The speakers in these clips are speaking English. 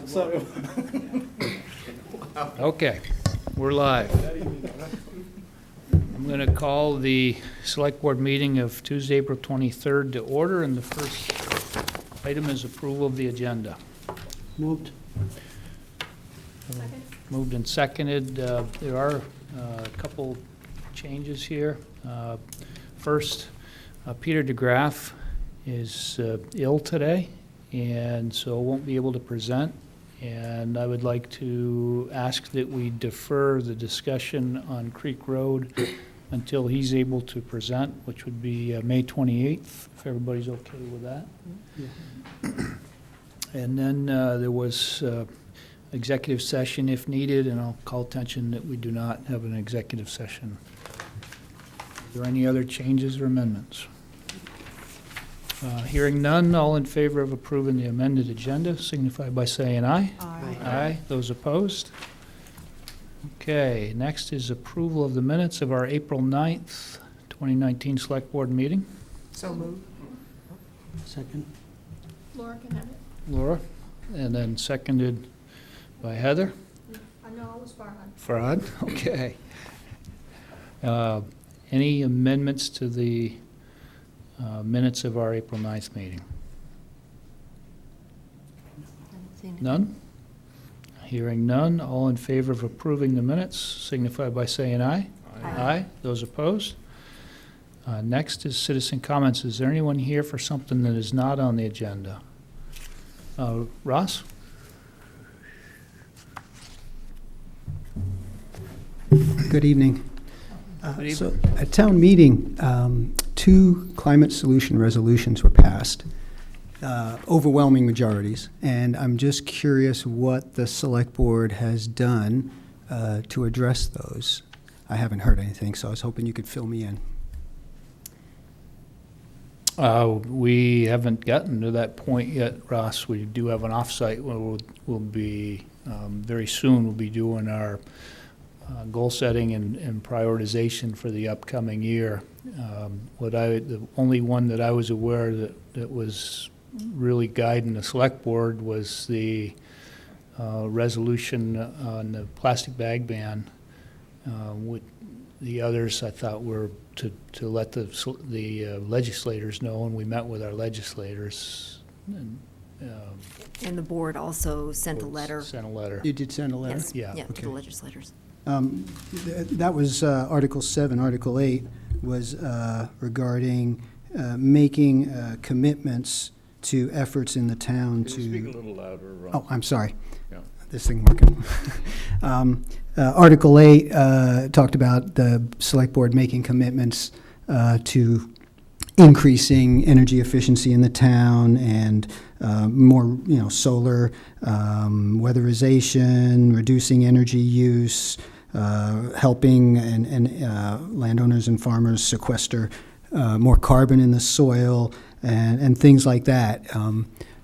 So, Okay, we're live. I'm going to call the Select Board meeting of Tuesday, April 23rd to order, and the first item is approval of the agenda. moved. Moved and seconded. There are a couple changes here. First, Peter DeGraff is ill today, and so won't be able to present. And I would like to ask that we defer the discussion on Creek Road until he's able to present, which would be May 28th, if everybody's okay with that. Yeah. And then there was executive session if needed, and I'll call attention that we do not have an executive session. Are there any other changes or amendments? Hearing none, all in favor of approving the amended agenda signify by saying aye. Aye. Aye. Those opposed? Okay, next is approval of the minutes of our April 9th, 2019 Select Board meeting. So moved. Second. Laura can have it. Laura, and then seconded by Heather. I know it was Farhan. Farhad, okay. Any amendments to the minutes of our April 9th meeting? None? Hearing none, all in favor of approving the minutes signify by saying aye. Aye. Those opposed? Next is citizen comments. Is there anyone here for something that is not on the agenda? Ross? Good evening. Good evening. So at town meeting, 2 climate solution resolutions were passed, overwhelming majorities, and I'm just curious what the select board has done to address those. I haven't heard anything, so I was hoping you could fill me in. We haven't gotten to that point yet, Ross. We do have an offsite where we'll be, very soon, we'll be doing our goal setting and prioritization for the upcoming year. The only one that I was aware that was really guiding the select board was the resolution on the plastic bag ban. With the others, I thought were to let the legislators know, and we met with our legislators. And the board also sent a letter. Sent a letter. You did send a letter? Yes, Yeah. to Okay. the legislators. That was Article 7. Article 8 was regarding making commitments to efforts in the town to... Can you speak a little louder, Ron? Oh, I'm sorry. Yeah. This thing working. Article 8 talked about the select board making commitments to increasing energy efficiency in the town and more, solar, weatherization, reducing energy use, helping and landowners and farmers sequester more carbon in the soil and things like that.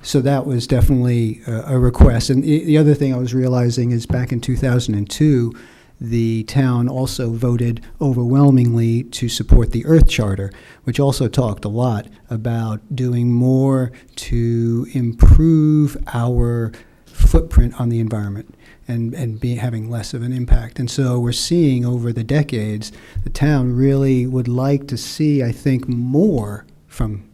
So that was definitely a request. And the other thing I was realizing is back in 2002, the town also voted overwhelmingly to support the Earth Charter, which also talked a lot about doing more to improve our footprint on the environment and having less of an impact. And so we're seeing over the decades, the town really would like to see, I think, more from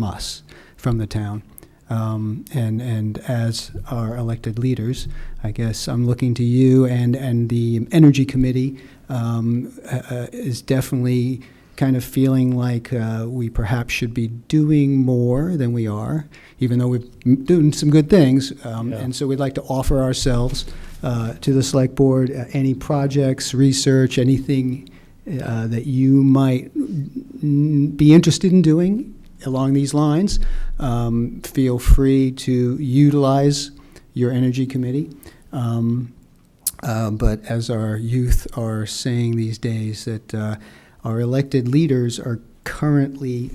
us, from the town. And as our elected leaders, I guess I'm looking to you, and the Energy Committee is definitely kind of feeling like we perhaps should be doing more than we are, even though we're doing some good things. And so we'd like to offer ourselves to the Select Board, any projects, research, anything that you might be interested in doing along these lines. Feel free to utilize your Energy Committee. But as our youth are saying these days, that our elected leaders are currently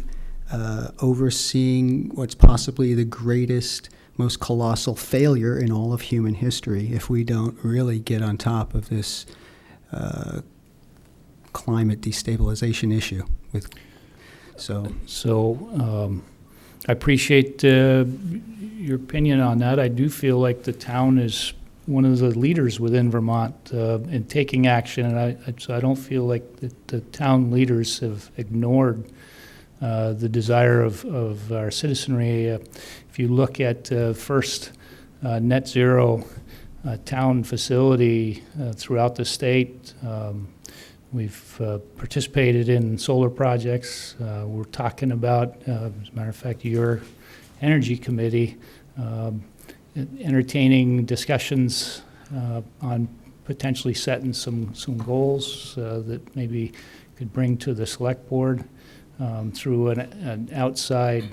overseeing what's possibly the greatest, most colossal failure in all of human history if we don't really get on top of this climate destabilization issue. I appreciate your opinion on that. I do feel like the town is one of the leaders within Vermont in taking action, and so I don't feel like the town leaders have ignored the desire of our citizenry. If you look at first net zero town facility throughout the state, we've participated in solar projects. We're talking about, as a matter of fact, your energy committee entertaining discussions on potentially setting some goals that maybe could bring to the select board through an outside.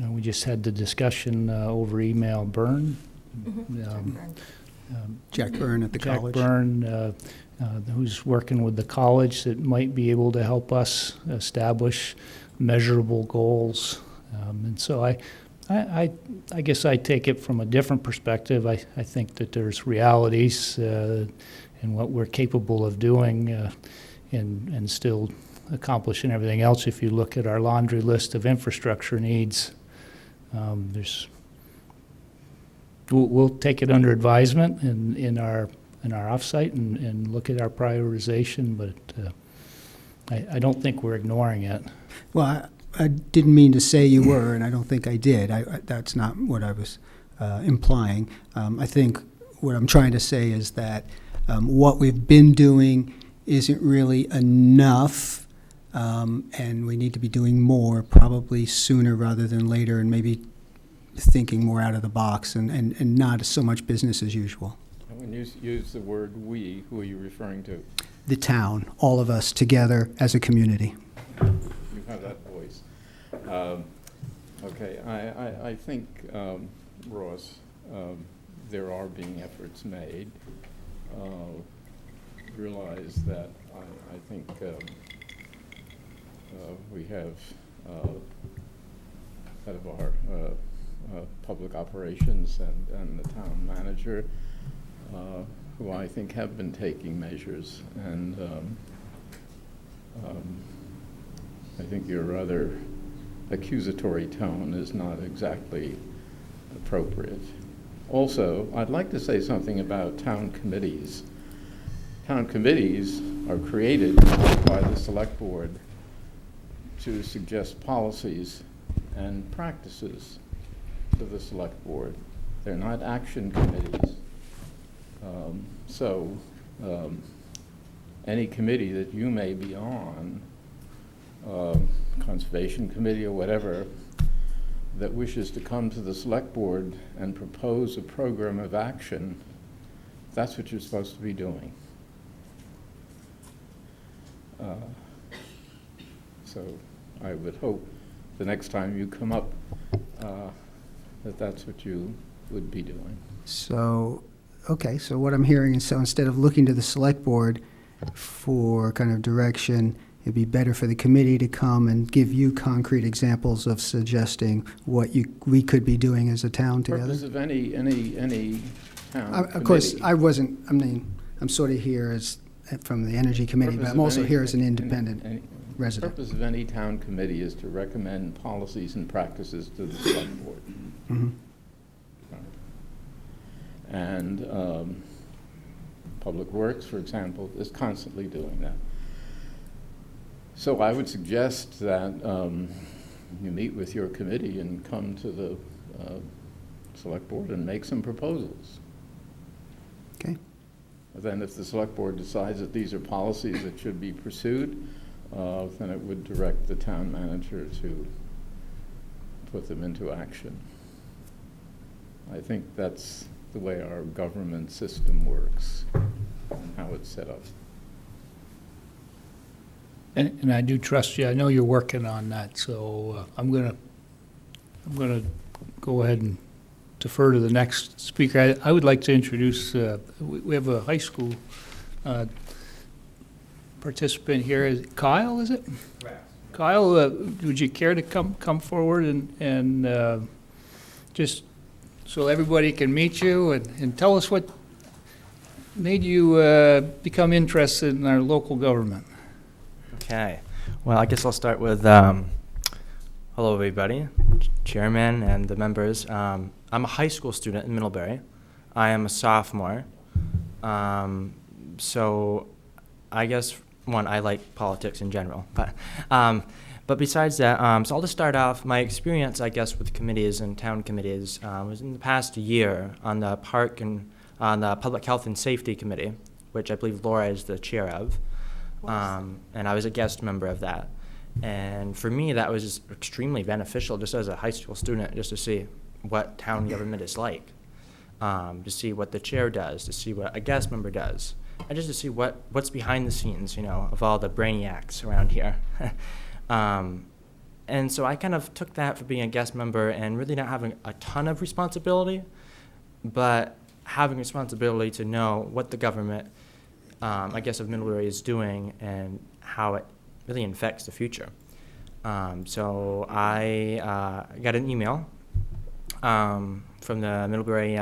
We just had the discussion over email. Jack Byrne at the college. Jack Byrne, who's working with the college, that might be able to help us establish measurable goals. And so I guess I take it from a different perspective. I think that there's realities in what we're capable of doing and still accomplishing everything else. If you look at our laundry list of infrastructure needs, we'll take it under advisement in our offsite and look at our prioritization, but I don't think we're ignoring it. Well, I didn't mean to say you were, and I don't think I did. That's not what I was implying. I think what I'm trying to say is that what we've been doing isn't really enough, and we need to be doing more, probably sooner rather than later, and maybe thinking more out of the box and not so much business as usual. When you use the word "we," who are you referring to? The town, all of us together as a community. You have that voice. Okay, I think, Ross, there are being efforts made. Realize that I think we have head of our public operations and the town manager, who I think have been taking measures, and I think your rather accusatory tone is not exactly appropriate. Also, I'd like to say something about town committees. Town committees are created by the select board to suggest policies and practices to the select board. They're not action committees. So any committee that you may be on, conservation committee or whatever, that wishes to come to the select board and propose a program of action, that's what you're supposed to be doing. So I would hope the next time you come up that that's what you would be doing. So, okay, so what I'm hearing is, so instead of looking to the select board for kind of direction, it'd be better for the committee to come and give you concrete examples of suggesting what we could be doing as a town together? Purpose of any town Of course, committee. I'm sort of here as, from the Energy Committee, but Purpose I'm of also any- here as an any- independent any- resident. The purpose of any town committee is to recommend policies and practices to the select board. Mhm. And Public Works, for example, is constantly doing that. So I would suggest that you meet with your committee and come to the select board and make some proposals. Okay. Then if the select board decides that these are policies that should be pursued, then it would direct the town manager to put them into action. I think that's the way our government system works and how it's set up. And I do trust you. I know you're working on that, so I'm gonna go ahead and defer to the next speaker. I would like to introduce, we have a high school participant here. Is it Kyle, is it? Correct. Kyle, would you care to come forward and just so everybody can meet you and tell us what made you become interested in our local government? Okay. Well, I guess I'll start with hello, everybody, Chairman and the members. I'm a high school student in Middlebury. I am a sophomore. So I guess, one, I like politics in general. But besides that, so I'll just start off. My experience, I guess, with committees and town committees was in the past year on the Park and on the Public Health and Safety Committee, which I believe Laura is the chair of. And I was a guest member of that. And for me, that was just extremely beneficial just as a high school student, just to see what town government is like, to see what the chair does, to see what a guest member does, and just to see what's behind the scenes, of all the brainiacs around here. And so I kind of took that for being a guest member and really not having a ton of responsibility, but having responsibility to know what the government, I guess, of Middlebury is doing and how it really affects the future. So I got an email from the Middlebury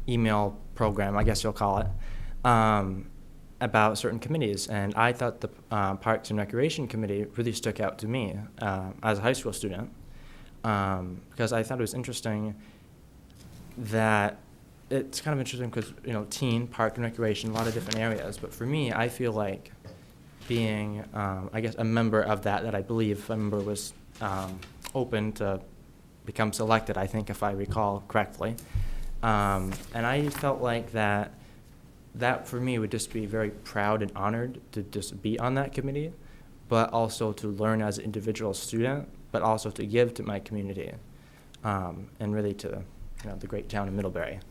email program, I guess you'll call it, about certain committees. And I thought the Parks and Recreation Committee really stuck out to me as a high school student, because I thought it was interesting that it's kind of interesting because, teen, park and recreation, a lot of different areas. But for me, I feel like being, I guess, a member of that I believe a member was open to become selected, I think, if I recall correctly. And I felt like that for me would just be very proud and honored to just be on that committee, but also to learn as an individual student, but also to give to my community, and really to the great town of Middlebury.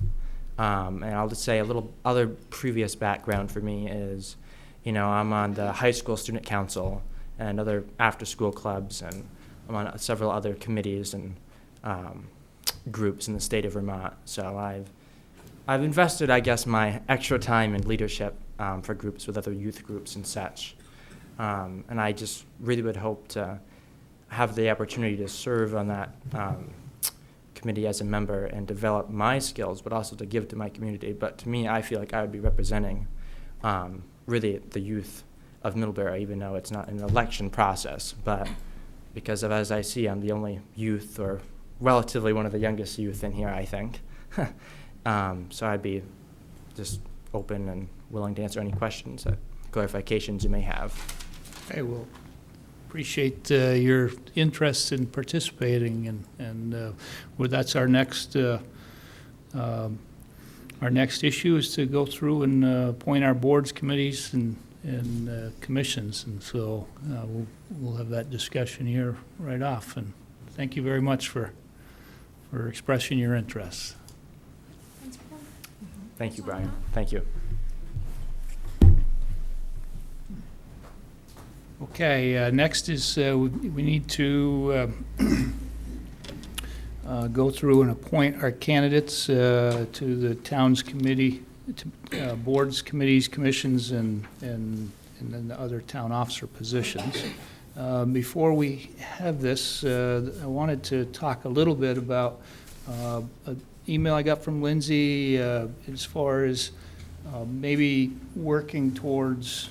And I'll just say a little other previous background for me is, I'm on the high school student council and other after-school clubs, and I'm on several other committees and groups in the state of Vermont. So I've invested, I guess, my extra time in leadership for groups with other youth groups and such. And I just really would hope to have the opportunity to serve on that committee as a member and develop my skills, but also to give to my community. But to me, I feel like I would be representing really the youth of Middlebury, even though it's not an election process. But because of, as I see, I'm the only youth, or relatively one of the youngest youth in here, I think. So I'd be just open and willing to answer any questions, clarifications you may have. Okay, well, appreciate your interest in participating, and well, that's our next issue is to go through and appoint our boards, committees, and commissions, and so we'll have that discussion here right off. And thank you very much for expressing your interest. Thank you, Brian. Thank you. Okay, next is we need to go through and appoint our candidates to the town's committee, to boards, committees, commissions, and then the other town officer positions. Before we have this, I wanted to talk a little bit about an email I got from Lindsay as far as maybe working towards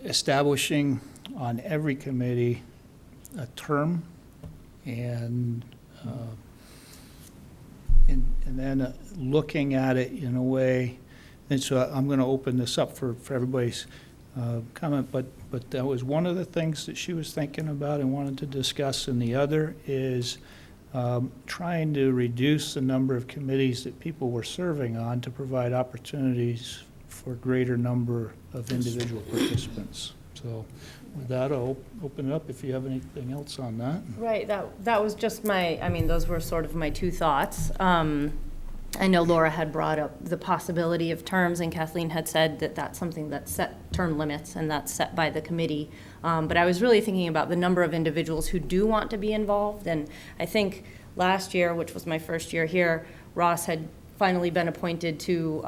establishing on every committee a term, and then looking at it in a way. And so I'm going to open this up for everybody's comment, but that was one of the things that she was thinking about and wanted to discuss, and the other is trying to reduce the number of committees that people were serving on to provide opportunities for a greater number of individual participants. So with that, I'll open it up if you have anything else on that. Right, that was just those were sort of my two thoughts. I know Laura had brought up the possibility of terms, and Kathleen had said that that's something that's set term limits, and that's set by the committee. But I was really thinking about the number of individuals who do want to be involved, and I think last year, which was my first year here, Ross had finally been appointed to,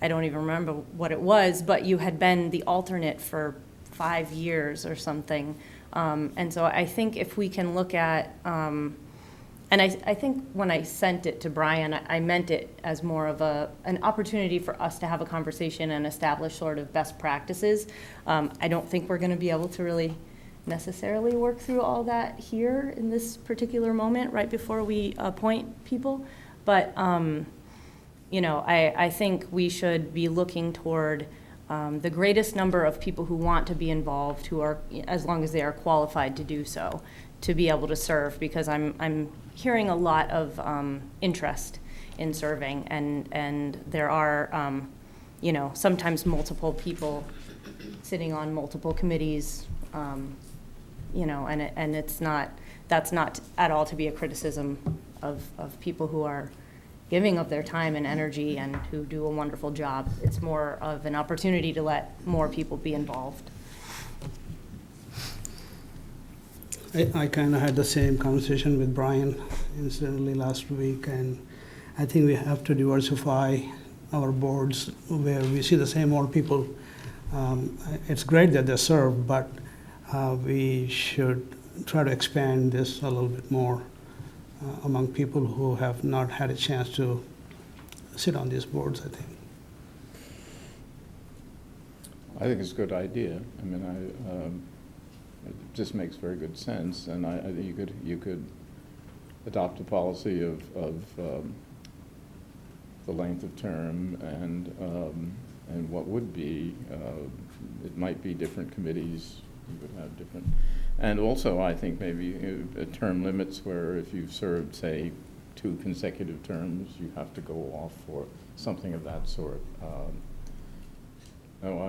I don't even remember what it was, but you had been the alternate for 5 years or something. And so I think if we can look at And I think when I sent it to Brian, I meant it as more of an opportunity for us to have a conversation and establish sort of best practices. I don't think we're going to be able to really necessarily work through all that here in this particular moment, right before we appoint people. But, you know, I think we should be looking toward the greatest number of people who want to be involved, who are, as long as they are qualified to do so, to be able to serve, because I'm hearing a lot of interest in serving, and there are, you know, sometimes multiple people sitting on multiple committees, you know, and that's not at all to be a criticism of people who are giving of their time and energy and who do a wonderful job. It's more of an opportunity to let more people be involved. I kind of had the same conversation with Brian incidentally last week, and I think we have to diversify our boards where we see the same old people. It's great that they serve, but we should try to expand this a little bit more among people who have not had a chance to sit on these boards, I think. I think it's a good idea. I mean, it just makes very good sense, and I think you could adopt a policy of the length of term and what would be. It might be different committees. You would have different, and also I think maybe term limits where if you've served, say, 2 consecutive terms, you have to go off for something of that sort. No,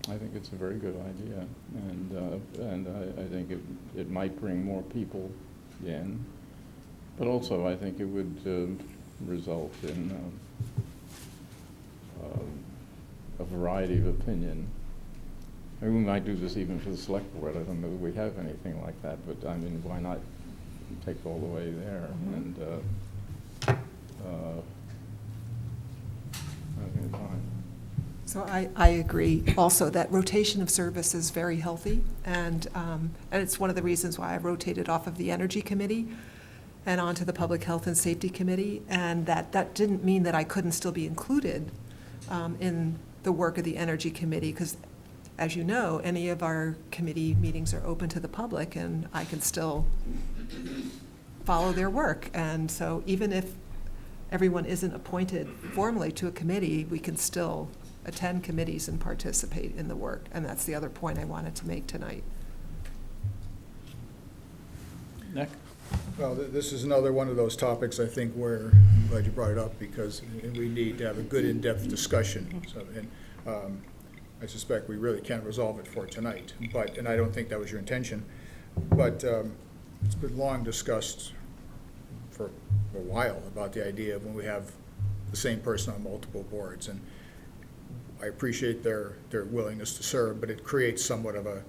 I think it's a very good idea, and I think it might bring more people in, but also I think it would result in a variety of opinion. I mean, we might do this even for the select board. I don't know that we have anything like that, but I mean, why not take it all the way there? Mm-hmm. And I think it's fine. So I agree also that rotation of service is very healthy, and it's one of the reasons why I rotated off of the Energy Committee and onto the Public Health and Safety Committee, and that didn't mean that I couldn't still be included in the work of the Energy Committee, because as you know, any of our committee meetings are open to the public, and I can still follow their work. And so even if everyone isn't appointed formally to a committee, we can still attend committees and participate in the work. And that's the other point I wanted to make tonight. Nick? Well, this is another one of those topics, I think, where I'm glad you brought it up, because we need to have a good in-depth discussion. So, and I suspect we really can't resolve it for tonight, and I don't think that was your intention, but it's been long discussed for a while about the idea of when we have the same person on multiple boards, and I appreciate their willingness to serve, but it creates somewhat of a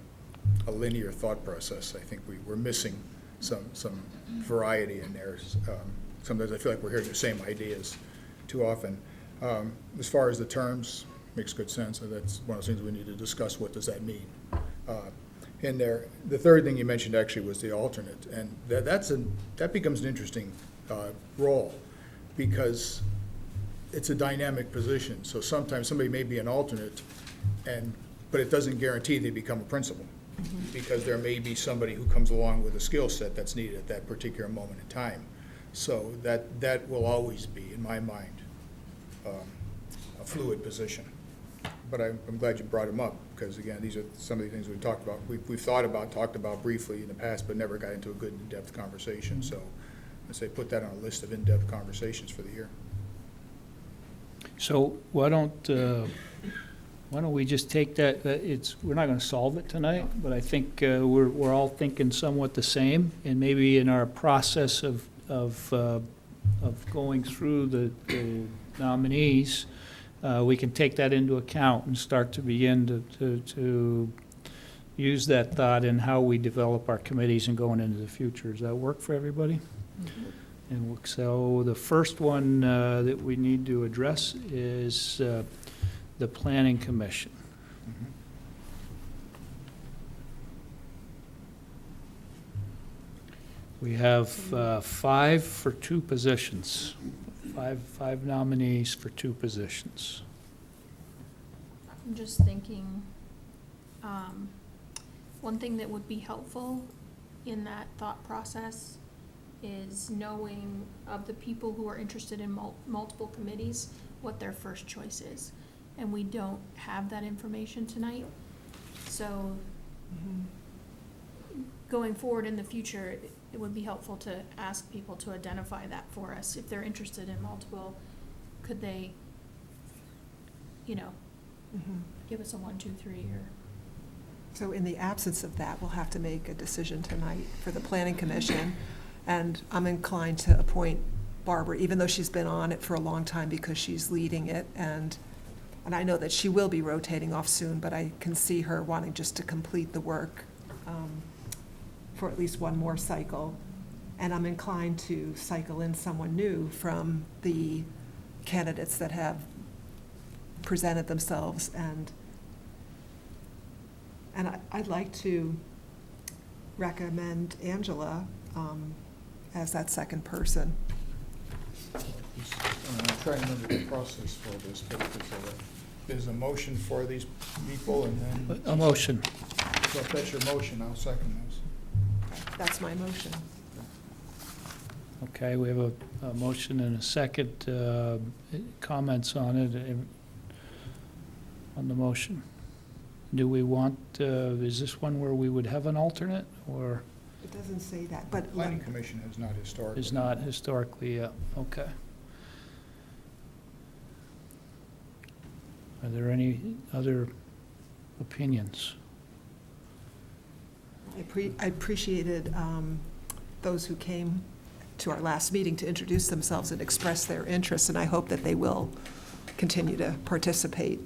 linear thought process. I think we're missing some variety in there. Sometimes I feel like we're hearing the same ideas too often. As far as the terms, makes good sense. That's one of those things we need to discuss. What does that mean? In there, the third thing you mentioned actually was the alternate, and that becomes an interesting role, because it's a dynamic position. So sometimes somebody may be an alternate, but it doesn't guarantee they become a principal, because there may be somebody who comes along with a skill set that's needed at that particular moment in time. So that will always be, in my mind, a fluid position. But I'm glad you brought them up, because again, these are some of the things we've talked about. We've talked about briefly in the past, but never got into a good in-depth conversation. So I say put that on a list of in-depth conversations for the year. So why don't we just take that, we're not going to solve it tonight, but I think we're all thinking somewhat the same, and maybe in our process of going through the nominees, we can take that into account and start to begin to use that thought in how we develop our committees and going into the future. Does that work for everybody? Mm-hmm. And so the first one that we need to address is the Planning Commission. Mm-hmm. We have 5 for 2 positions. Five nominees for 2 positions. I'm just thinking, one thing that would be helpful in that thought process is knowing of the people who are interested in multiple committees, what their first choice is. And we don't have that information tonight. So going forward in the future, it would be helpful to ask people to identify that for us. If they're interested in multiple, could they, give us a 1, 2, 3 or. So in the absence of that, we'll have to make a decision tonight for the Planning Commission. And I'm inclined to appoint Barbara, even though she's been on it for a long time, because she's leading it. And I know that she will be rotating off soon, but I can see her wanting just to complete the work for at least one more cycle. And I'm inclined to cycle in someone new from the candidates that have presented themselves. And I'd like to recommend Angela as that second person. I'm trying to remember the process for this, but there's a motion for these people, and then, A motion. so if that's your motion, I'll second those. That's my motion. Okay, we have a motion and a second. Comments on it, on the motion? Do we want, is this one where we would have an alternate, or It doesn't say that, but Planning Commission is not historical. is not historically, okay. Are there any other opinions? I appreciated those who came to our last meeting to introduce themselves and express their interest, and I hope that they will continue to participate.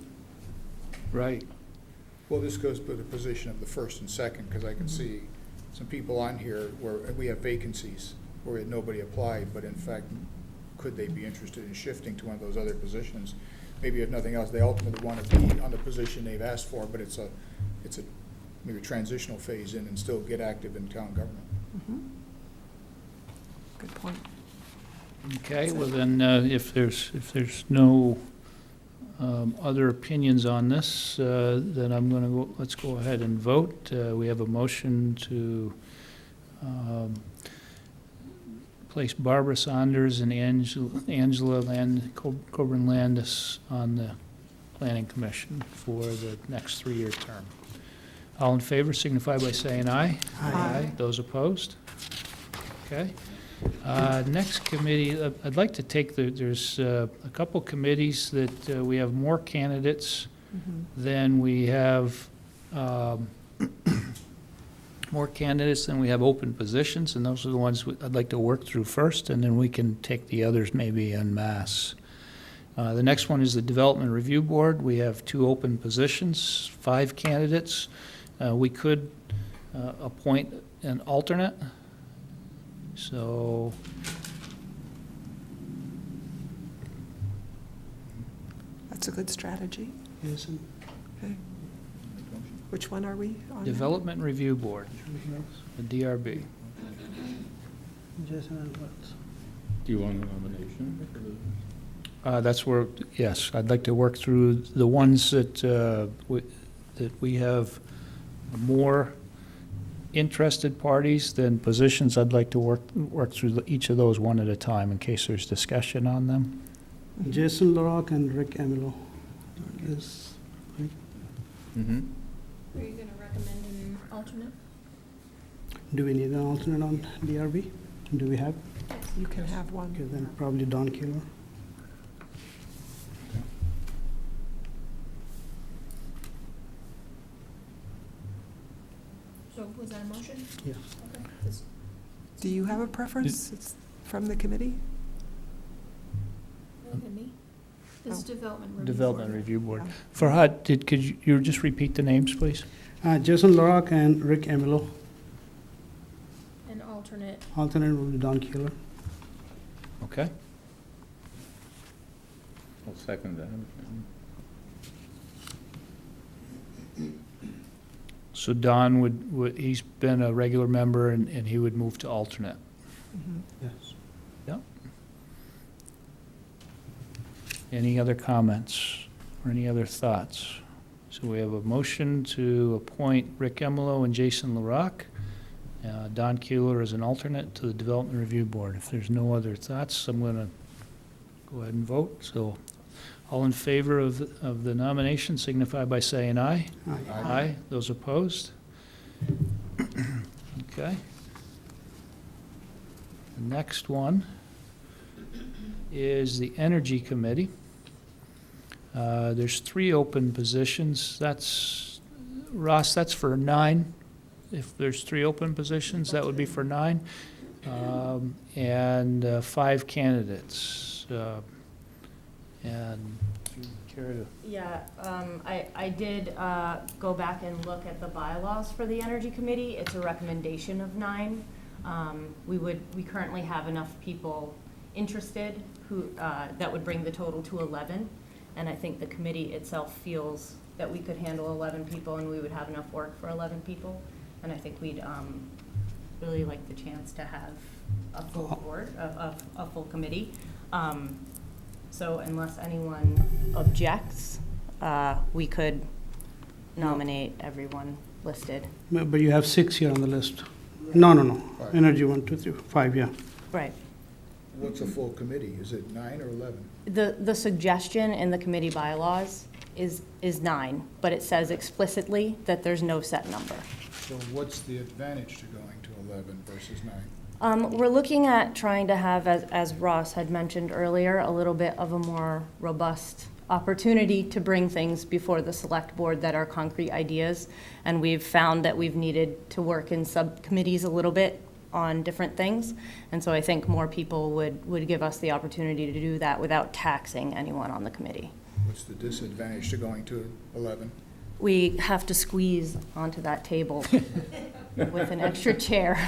Right. Well, this goes to the position of the first and second, because I can see some people on here where we have vacancies where nobody applied, but in fact, could they be interested in shifting to one of those other positions? Maybe if nothing else, they ultimately want to be on the position they've asked for, but it's a maybe transitional phase in and still get active in town government. Good point. Okay, well then, if there's no other opinions on this, then I'm going to go, let's go ahead and vote. We have a motion to place Barbara Saunders and Angela Coburn Landis on the Planning Commission for the next 3-year term. All in favor signify by saying aye. Aye. Those opposed? Okay. Next committee, I'd like to take there's a couple committees that we have more candidates than we have open positions, and those are the ones I'd like to work through first, and then we can take the others maybe en masse. The next one is the Development Review Board. We have 2 open positions, 5 candidates. We could appoint an alternate. So That's a good strategy. Yes, and Okay. Which one are we on? Development Review Board, the DRB. Jason and Watts. Do you want a nomination for the? That's where, yes, I'd like to work through the ones that we have more interested parties than positions. I'd like to work through each of those one at a time in case there's discussion on them. Jason LaRock and Rick Emilo. Yes. Mm-hmm. Are you gonna recommend an alternate? Do we need an alternate on DRB? Do we have? You can have one. Okay, then probably Don Keeler. So was that a motion? Yeah. Okay. Do you have a preference? It's from the committee? Look at me. This is Development Review. Development Board. Review Board. Yeah. Farhad, could you just repeat the names, please? Jason LaRock and Rick Emilo. An alternate. Alternate will be Don Keeler. Okay. I'll second that. So Don he's been a regular member and he would move to alternate. Yes. Yep. Any other comments or any other thoughts? So we have a motion to appoint Rick Emilo and Jason LaRock, Don Keeler as an alternate to the Development Review Board. If there's no other thoughts, I'm going to go ahead and vote. So all in favor of the nomination signify by saying aye. Aye. Aye. Those opposed? Okay. The next one is the Energy Committee. There's 3 open positions. That's, Ross, that's for 9. If there's 3 open positions, that would be for 9. And 5 candidates. And do you care to? Yeah, I did go back and look at the bylaws for the Energy Committee. It's a recommendation of 9. We currently have enough people interested who, that would bring the total to 11. And I think the committee itself feels that we could handle 11 people and we would have enough work for 11 people. And I think we'd really like the chance to have a full board, a full committee. So unless anyone objects, we could nominate everyone listed. But you have 6 here on the list. No. Five. Energy, 1, 2, 3, 5, yeah. Right. What's a full committee? Is it 9 or 11? The suggestion in the committee bylaws is 9, but it says explicitly that there's no set number. So what's the advantage to going to 11 versus 9? We're looking at trying to have, as Ross had mentioned earlier, a little bit of a more robust opportunity to bring things before the select board that are concrete ideas. And we've found that we've needed to work in subcommittees a little bit on different things. And so I think more people would give us the opportunity to do that without taxing anyone on the committee. What's the disadvantage to going to 11? We have to squeeze onto that table with an extra chair.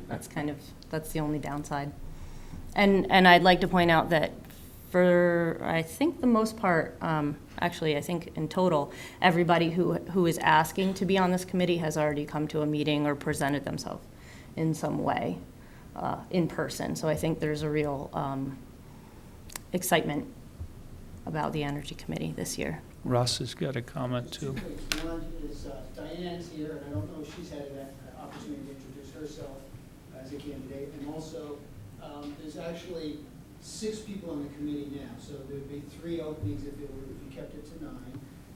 That's the only downside. And I'd like to point out that for, I think the most part, actually, I think in total, everybody who is asking to be on this committee has already come to a meeting or presented themselves in some way in person. So I think there's a real excitement about the Energy Committee this year. Ross has got a comment too. One is Diane's here, and I don't know if she's had an opportunity to introduce herself as a candidate. And also, there's actually 6 people on the committee now, so there'd be 3 openings if you kept it to 9.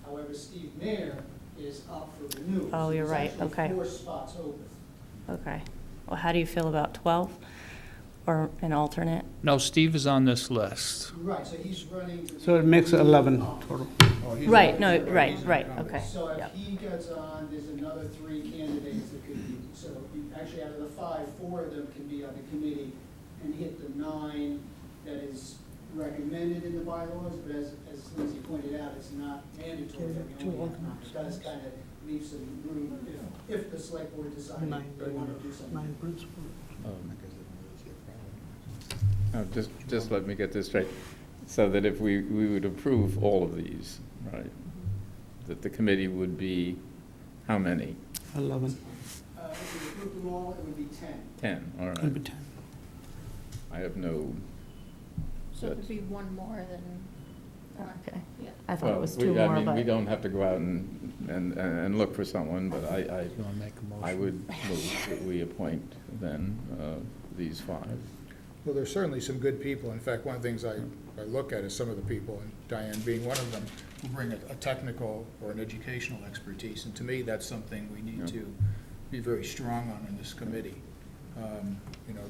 However, Steve Mayer is up for renewal. Oh, you're right. There's actually Okay. 4 spots open. Okay. Well, how do you feel about 12 or an alternate? No, Steve is on this list. Right, so he's running. So it makes 11 total. Oh, he's Right, on- no, he's right, on right, Congress. okay. So if Yep. he gets on, there's another 3 candidates that could be, so actually out of the 5, 4 of them can be on the committee and hit the 9 that is recommended in the bylaws, but as Lindsay pointed out, it's not mandatory that we only have 9. It does kind of leave some room if the select board decided they want to do something. 9 principals. Just let me get this straight. So that if we would approve all of these, right, that the committee would be how many? 11. If we approve them all, it would be 10. 10, all It'll be right. 10. I have no, So it would be 1 more than, Okay. yeah. I thought it well, was 2 more, I mean, we but don't have to go out and look for someone, but You want to make a motion? I would move that we appoint then these 5. Well, there's certainly some good people. In fact, one of the things I look at is some of the people, and Diane being one of them, who bring a technical or an educational expertise. And to me, that's something we need Yeah. to be very strong on in this committee. You know,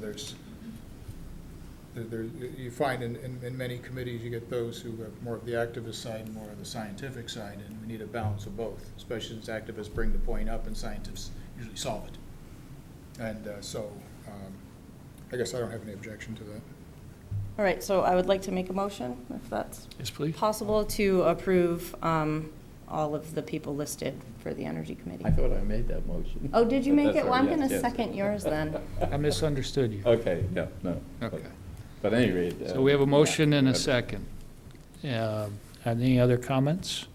you find in many committees, you get those who have more of the activist side and more of the scientific side, and we need a balance of both, especially since activists bring the point up and scientists usually solve it. And so I guess I don't have any objection to that. all right, so I would like to make a motion, if that's Yes, please. possible, to approve all of the people listed for the Energy Committee. I thought I made that motion. Oh, did you But make that's it? Well, all I'm right, going to yes, second yours then. I misunderstood you. Okay, yeah, no. Okay. But at any rate. So we have a motion and a yeah. second. Any other comments?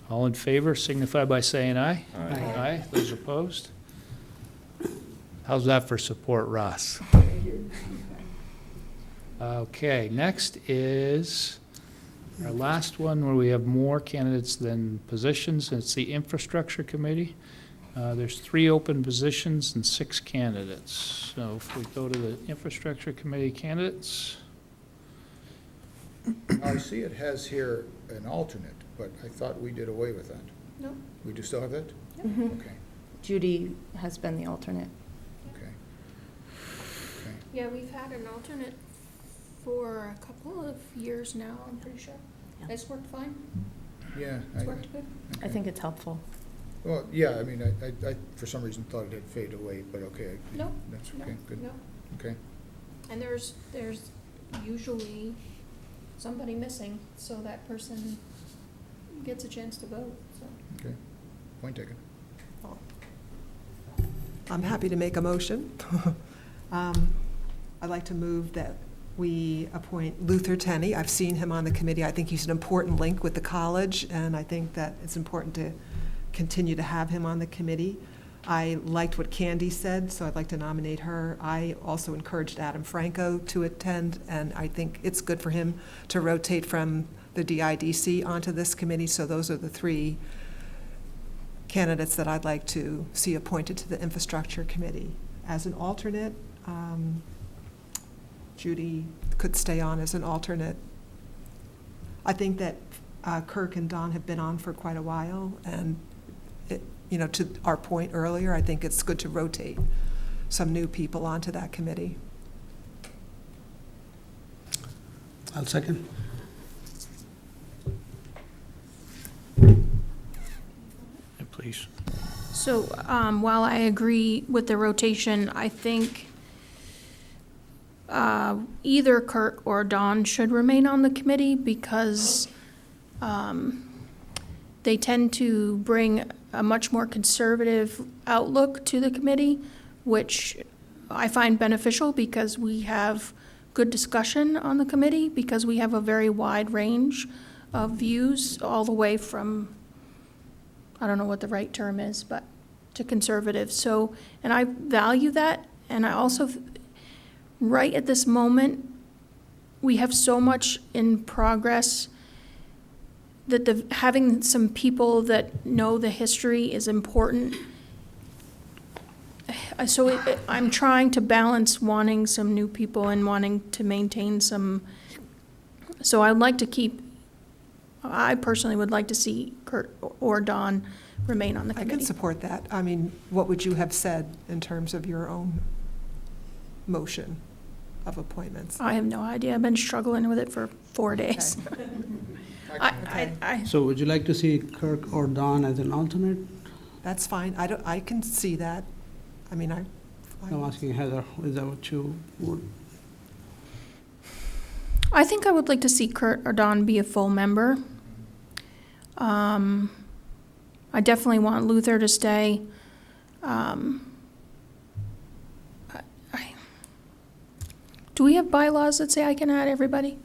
All in favor signify by saying aye. Aye. Aye. Those opposed? How's that for support, Ross? Okay, next is our last one where we have more candidates than positions, and it's the Infrastructure Committee. There's 3 open positions and 6 candidates. So if we go to the Infrastructure Committee candidates, I see it has here an alternate, but I thought we did away with that. No. We do still have that? Mhm. Okay, Judy has been the alternate. okay. Okay. Yeah, we've had an alternate for a couple of years now, I'm pretty sure. Yeah. It's worked fine. Yeah. It's worked good. I think it's helpful. Well, yeah, I mean, I for some reason thought it had faded away, but okay. No, That's no, okay, good, no. okay. And there's usually somebody missing, so that person gets a chance to vote, so. Okay, point taken. I'm happy to make a motion. I'd like to move that we appoint Luther Tenney. I've seen him on the committee. I think he's an important link with the college, and I think that it's important to continue to have him on the committee. I liked what Candy said, so I'd like to nominate her. I also encouraged Adam Franco to attend, and I think it's good for him to rotate from the DIDC onto this committee. So those are the 3 candidates that I'd like to see appointed to the Infrastructure Committee. As an alternate, Judy could stay on as an alternate. I think that Kirk and Don have been on for quite a while, and to our point earlier, I think it's good to rotate some new people onto that committee. I'll second. please. So while I agree with the rotation, I think either Kirk or Don should remain on the committee because they tend to bring a much more conservative outlook to the committee, which I find beneficial because we have good discussion on the committee because we have a very wide range of views all the way from, I don't know what the right term is, but to conservative. So, and I value that. And I also, right at this moment, we have so much in progress that having some people that know the history is important. So I'm trying to balance wanting some new people and wanting to maintain some. So I'd like to keep, I personally would like to see Kurt or Don remain on the I committee. can support that. I mean, what would you have said in terms of your own motion of appointments? I have no idea. I've been struggling with it for 4 days. Okay. So would you like to see Kirk or Don as an alternate? That's fine. I can see that. I mean, I'm asking Heather, is that what you would? I think I would like to see Kurt or Don be a full member. I definitely want Luther to stay. Do we have bylaws that say I can add everybody?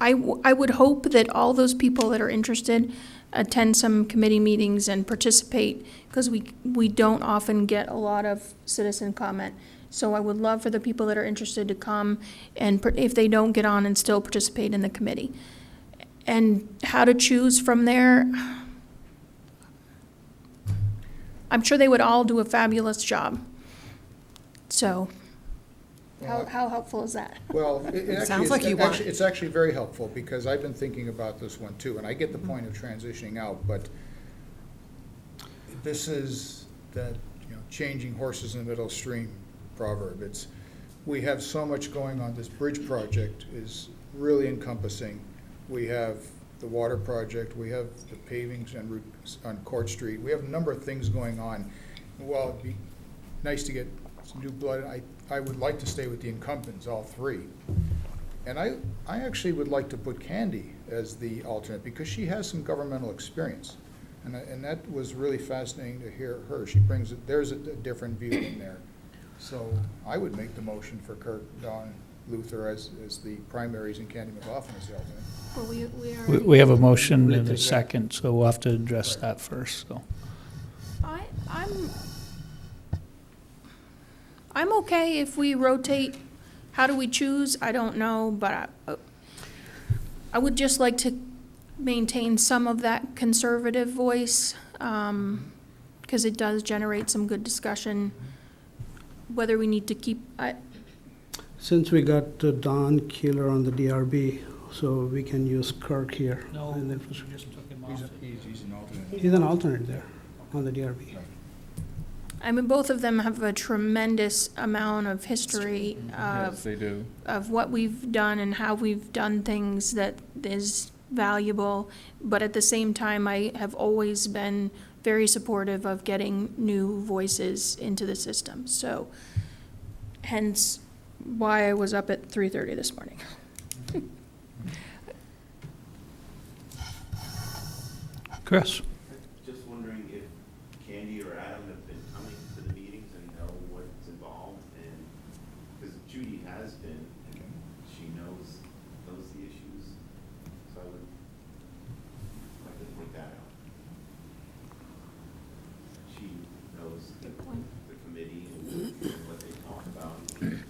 I would hope that all those people that are interested attend some committee meetings and participate, because we don't often get a lot of citizen comment. So I would love for the people that are interested to come, and if they don't get on, and still participate in the committee. And how to choose from there, I'm sure they would all do a fabulous job. So how helpful is that? Well, it actually sounds is- like you want- it's actually very helpful, because I've been thinking about this one too, and I get the point of transitioning out, but this is that, changing horses in the middle of stream proverb. We have so much going on. This bridge project is really encompassing. We have the water project, we have the pavings and routes on Court Street. We have a number of things going on. While it'd be nice to get some new blood, I would like to stay with the incumbents, all three. And I actually would like to put Candy as the alternate, because she has some governmental experience. And that was really fascinating to hear her. She brings, there's a different view in there. So I would make the motion for Kirk, Don, Luther as the primaries and Candy McLaughlin as the alternate. Well, we We already. we have a motion and a second, so we'll have to address that first, so. I'm okay if we rotate. How do we choose? I don't know, but I would just like to maintain some of that conservative voice, because it does generate some good discussion. Whether we need to keep, Since we got Don Keeler on the DRB, so we can use Kirk here. And if- He's an alternate. He's an alternate there on the DRB. I mean, both of them have a tremendous amount of history Yes, they do. of what we've done and how we've done things that is valuable. But at the same time, I have always been very supportive of getting new voices into the system. So hence why I was up at 3:30 this morning. Chris? Just wondering if Candy or Adam have been coming to the meetings and know what's involved, and, because Judy has been, and she knows the issues, so I would like to point that out. She knows Good point. the committee and what they talk about, and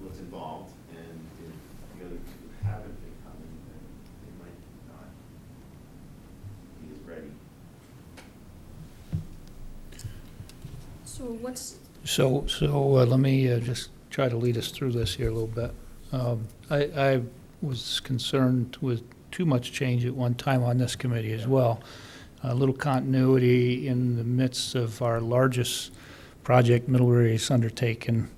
what's involved, and if the other two haven't been coming, then they might not be as ready. So what's, So let me just try to lead us through this here a little bit. I was concerned with too much change at one time on this committee as well. A little continuity in the midst of our largest project Middlebury has undertaken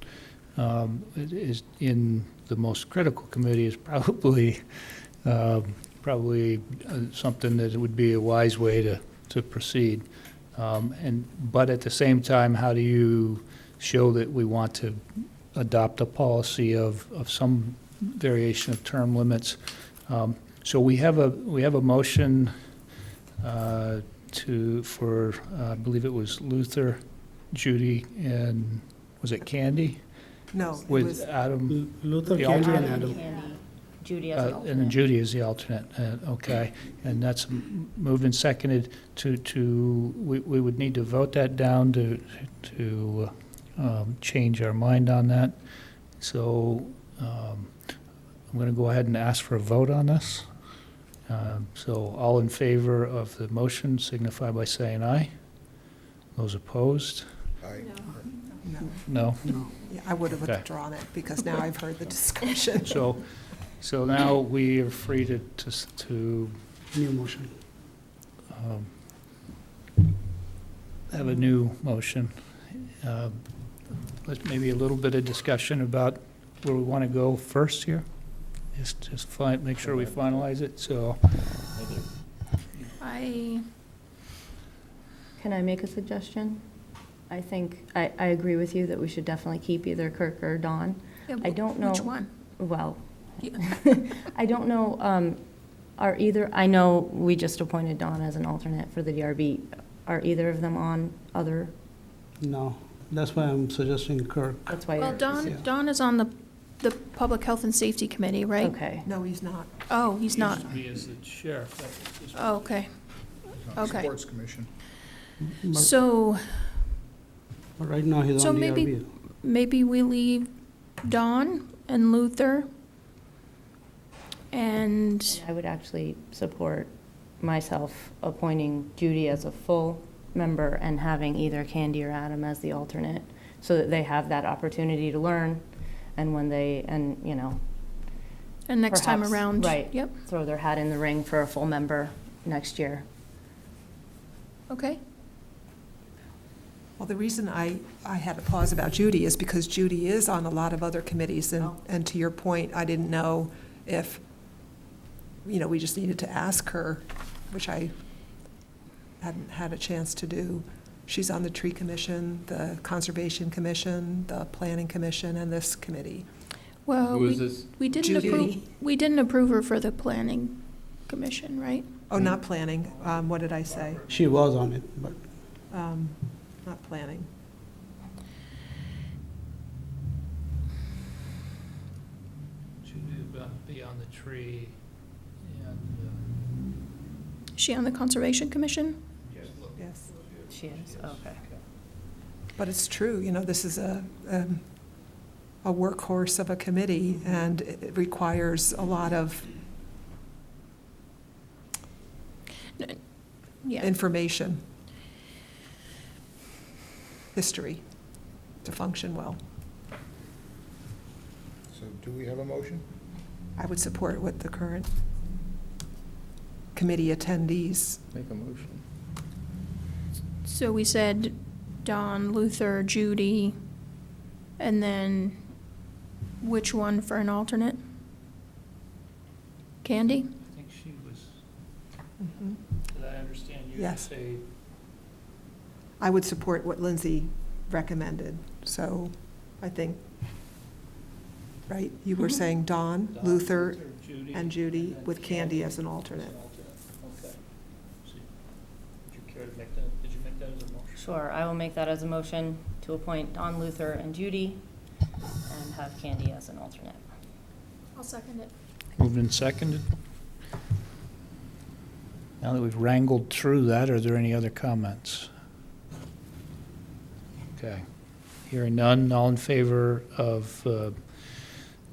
is in the most critical committee is probably something that it would be a wise way to proceed. But at the same time, how do you show that we want to adopt a policy of some variation of term limits? So we have a motion for I believe it was Luther, Judy, and was it Candy? No, it With was, Adam, Luther, The Candy, and alternate. Adam. Candy, Judy as an and then alternate. Judy is the alternate, okay. And that's moved and seconded we would need to vote that down to change our mind on that. So I'm going to go ahead and ask for a vote on this. So all in favor of the motion signify by saying aye. Those opposed? Aye. no, No? yeah, I would have Okay. withdrawn it, because now I've heard the discussion. So now we are free to New motion. have a new motion. Let's maybe a little bit of discussion about where we want to go first here. Just make sure we finalize it, so. Can I make a suggestion? I think, I agree with you that we should definitely keep either Kirk or Don. I don't know. which one? Well, I don't know, I know we just appointed Don as an alternate for the DRB. Are either of them on other, No, that's why I'm suggesting Kirk. that's why Well, you're. Don is on the Public Health and Safety Committee, right? Okay. No, he's not. Oh, he's not. Me as the sheriff. Oh, okay. Okay. Sports Commission. But So right now, he's So on maybe- DRB. maybe we leave Don and Luther and, I would actually support myself appointing Judy as a full member and having either Candy or Adam as the alternate, so that they have that opportunity to learn, and when they, and, you know, and next time perhaps, around. right. Yep, throw their hat in the ring for a full member next year. okay. Well, the reason I had a pause about Judy is because Judy is on a lot of other committees, and to your point, I didn't know if, we just needed to ask her, which I hadn't had a chance to do. She's on the Tree Commission, the Conservation Commission, the Planning Commission, and this committee. Well, Who is this? we didn't Judy. approve, we didn't approve her for the Planning Commission, right? Oh, not planning, what did I say? She was on it, but Not planning. Beyond the Tree and, Is she on the Conservation Commission? Yes. She is, okay. But it's true, you know, this is a workhorse of a committee, and it requires a lot of Yeah. information, history, to function well. So do we have a motion? I would support what the current committee attendees. Make a motion. So we said Don, Luther, Judy, and then which one for an alternate? Candy? I think she was, Mhm. did I understand you to Yes. say? I would support what Lindsay recommended, so I think, right, you were Mhm. saying Don, Don, Luther, Judy, and Judy, then with Candy as an alternate. Okay. So, would you care to make that, did you make that as a motion? Sure, I will make that as a motion to appoint Don, Luther, and Judy, and have Candy as an alternate. I'll second it. Moved and seconded. Now that we've wrangled through that, are there any other comments? Okay. Hearing none, all in favor of the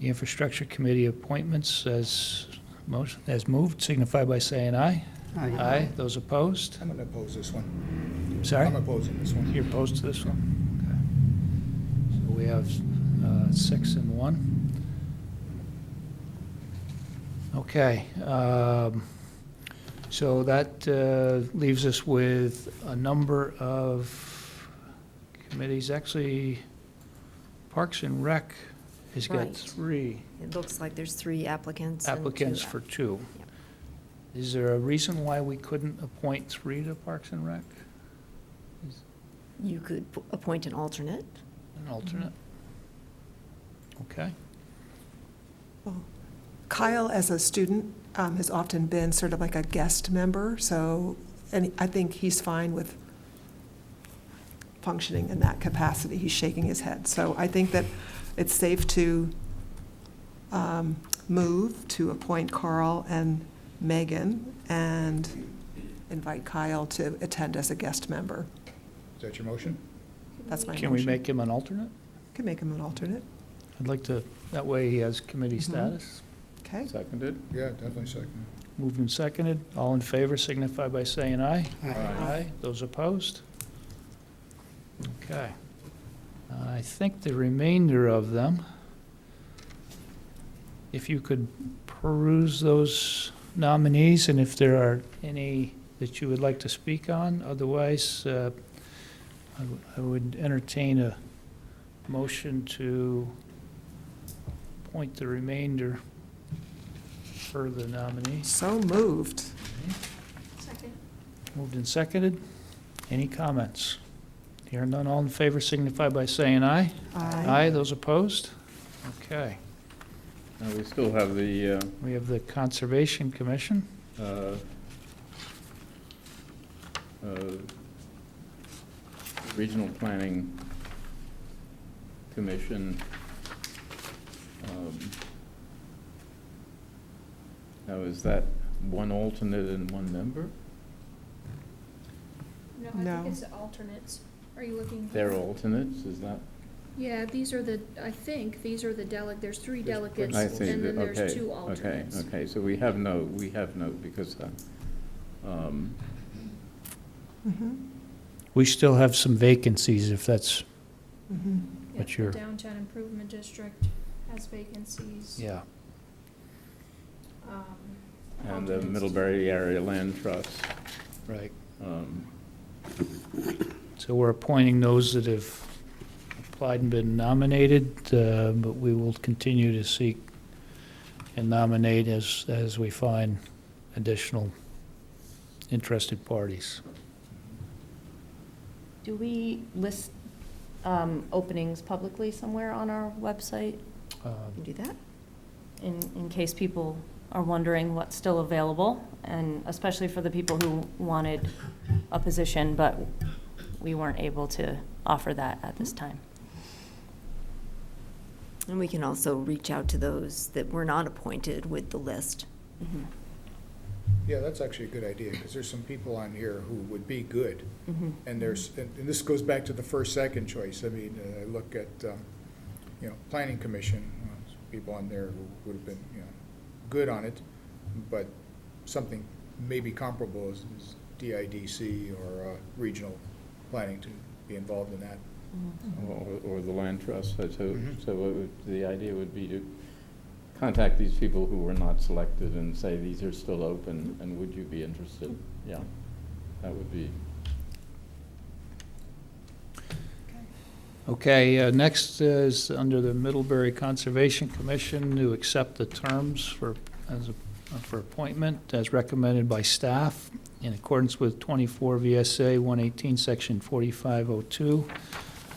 Infrastructure Committee appointments as moved, signify by saying aye. Aye. Those opposed? I'm going to oppose this one. Sorry? I'm opposing this one. You're opposed to this one? Okay. So we have 6 and 1. Okay. So that leaves us with a number of committees. Actually, Parks and Rec has got Right. 3 It looks like there's 3 applicants. and 2 applicants for 2. Yep. Is there a reason why we couldn't appoint 3 to Parks and Rec? You could appoint an alternate. An alternate? Okay. Well, Kyle, as a student, has often been sort of like a guest member, so, and I think he's fine with functioning in that capacity. He's shaking his head. So I think that it's safe to move to appoint Carl and Megan and invite Kyle to attend as a guest member. Is that your motion? That's my motion. Can we make him an alternate? Can make him an alternate. I'd like to, that way he has committee Mhm. status. Okay. Seconded? Yeah, definitely second. Moved and seconded. All in favor signify by saying aye. Aye. Aye. Those opposed? Okay. I think the remainder of them, if you could peruse those nominees, and if there are any that you would like to speak on, otherwise, I would entertain a motion to appoint the remainder for the nominees. So moved. Second. Moved and seconded. Any comments? Hearing none, all in favor signify by saying aye. Aye, those opposed? Okay. Now, we still have the We have the Conservation Commission. Regional Planning Commission. Now, is that one alternate and one member? No, I No. think it's the alternates. Are you looking? They're alternates, is that? Yeah, these are the, I think, these are the there's 3 delegates, I and see, then there's okay, 2 alternates. Okay, so we have no, because, Mhm. We still have some vacancies, if that's Mhm. Yep, what the you're, Downtown Improvement District has vacancies. yeah. and the Alternates. Middlebury Area Land Trust. Right. um, So we're appointing those that have applied and been nominated, but we will continue to seek and nominate as we find additional interested parties. Do we list openings publicly somewhere on our website, Uh, You can do that. in case people are wondering what's still available? And especially for the people who wanted a position, but we weren't able to offer that at this time. And we can also reach out to those that were not appointed with the list. Mhm. Yeah, that's actually a good idea, because there's some people on here who would be good. And and this goes back to the first, second choice. I mean, I look at, Planning Commission, people on there who would have been, good on it, but something maybe comparable is DIDC or regional planning to be involved in that. Or the land trust. So the idea would be to contact these people who were not selected and say, these are still open, and would you be interested? Yeah, that would be. Okay, next is under the Middlebury Conservation Commission to accept the terms for appointment as recommended by staff in accordance with 24 VSA 118, Section 4502.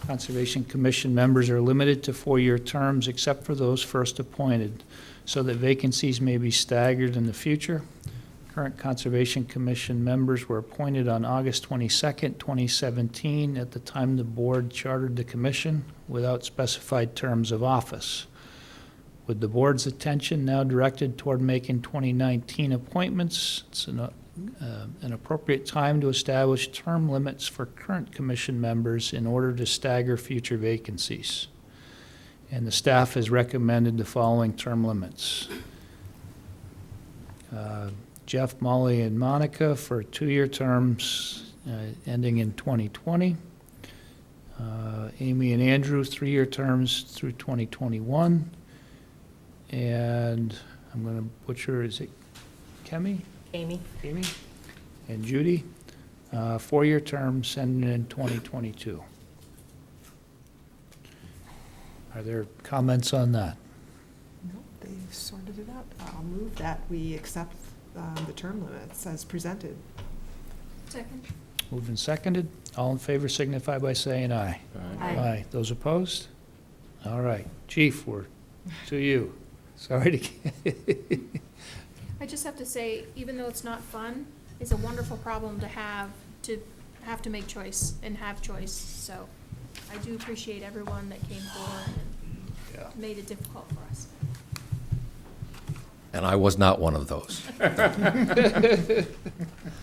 Conservation Commission members are limited to 4-year terms except for those first appointed, so that vacancies may be staggered in the future. Current Conservation Commission members were appointed on August 22nd, 2017, at the time the board chartered the commission without specified terms of office. With the board's attention now directed toward making 2019 appointments, it's an appropriate time to establish term limits for current commission members in order to stagger future vacancies. And the staff has recommended the following term limits. Jeff, Molly, and Monica for 2-year terms ending in 2020. Amy and Andrew, 3-year terms through 2021. And I'm going to butcher, is it Kemi? Amy. Amy? And Judy, 4-year terms ending in 2022. Are there comments on that? No, they've sorted it out. I'll move that we accept the term limits as presented. Second. Moved and seconded. All in favor signify by saying aye. Aye. Those opposed? All right. Chief, we're to you. Sorry to I just have to say, even though it's not fun, it's a wonderful problem to have to make choice and have choice. So I do appreciate everyone that came forward and made it difficult for us. And I was not one of those.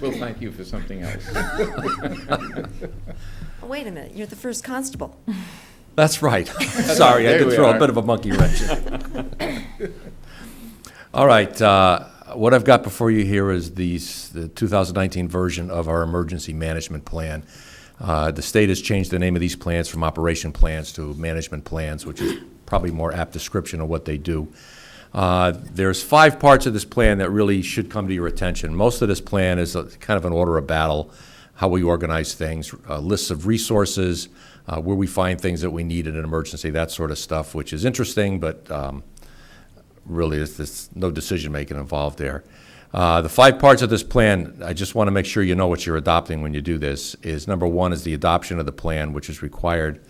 We'll thank you for something else. Oh, wait a minute, you're the first constable. That's right. Sorry, I There did we throw are. a bit of a monkey wrench in. All right, what I've got before you here is the 2019 version of our emergency management plan. The state has changed the name of these plans from operation plans to management plans, which is probably a more apt description of what they do. There's 5 parts of this plan that really should come to your attention. Most of this plan is kind of an order of battle, how we organize things, lists of resources, where we find things that we need in an emergency, that sort of stuff, which is interesting, but really there's no decision-making involved there. The 5 parts of this plan, I just want to make sure you know what you're adopting when you do this, is number 1 is the adoption of the plan, which is required.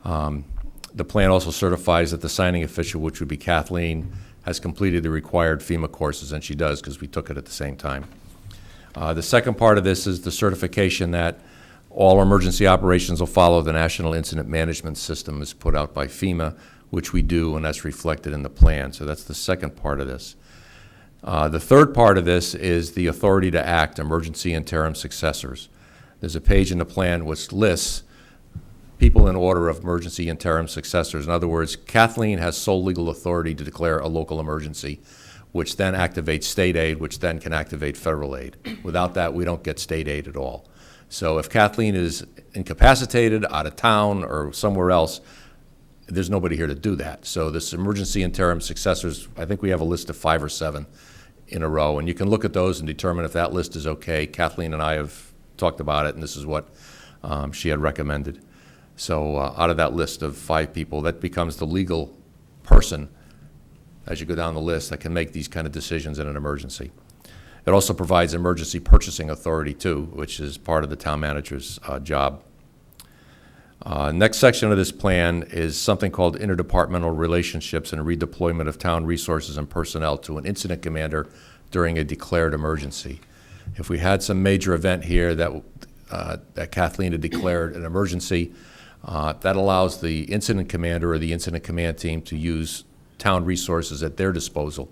The plan also certifies that the signing official, which would be Kathleen, has completed the required FEMA courses, and she does because we took it at the same time. The second part of this is the certification that all emergency operations will follow the National Incident Management System as put out by FEMA, which we do, and that's reflected in the plan. So that's the second part of this. The third part of this is the authority to act, emergency interim successors. There's a page in the plan which lists people in order of emergency interim successors. In other words, Kathleen has sole legal authority to declare a local emergency, which then activates state aid, which then can activate federal aid. Without that, we don't get state aid at all. So if Kathleen is incapacitated, out of town, or somewhere else, there's nobody here to do that. So this emergency interim successors, I think we have a list of 5 or 7 in a row, and you can look at those and determine if that list is okay. Kathleen and I have talked about it, and this is what she had recommended. So out of that list of 5 people, that becomes the legal person, as you go down the list, that can make these kind of decisions in an emergency. It also provides emergency purchasing authority, too, which is part of the town manager's job. Next section of this plan is something called interdepartmental relationships and redeployment of town resources and personnel to an incident commander during a declared emergency. If we had some major event here that Kathleen had declared an emergency, That allows the incident commander or the incident command team to use town resources at their disposal.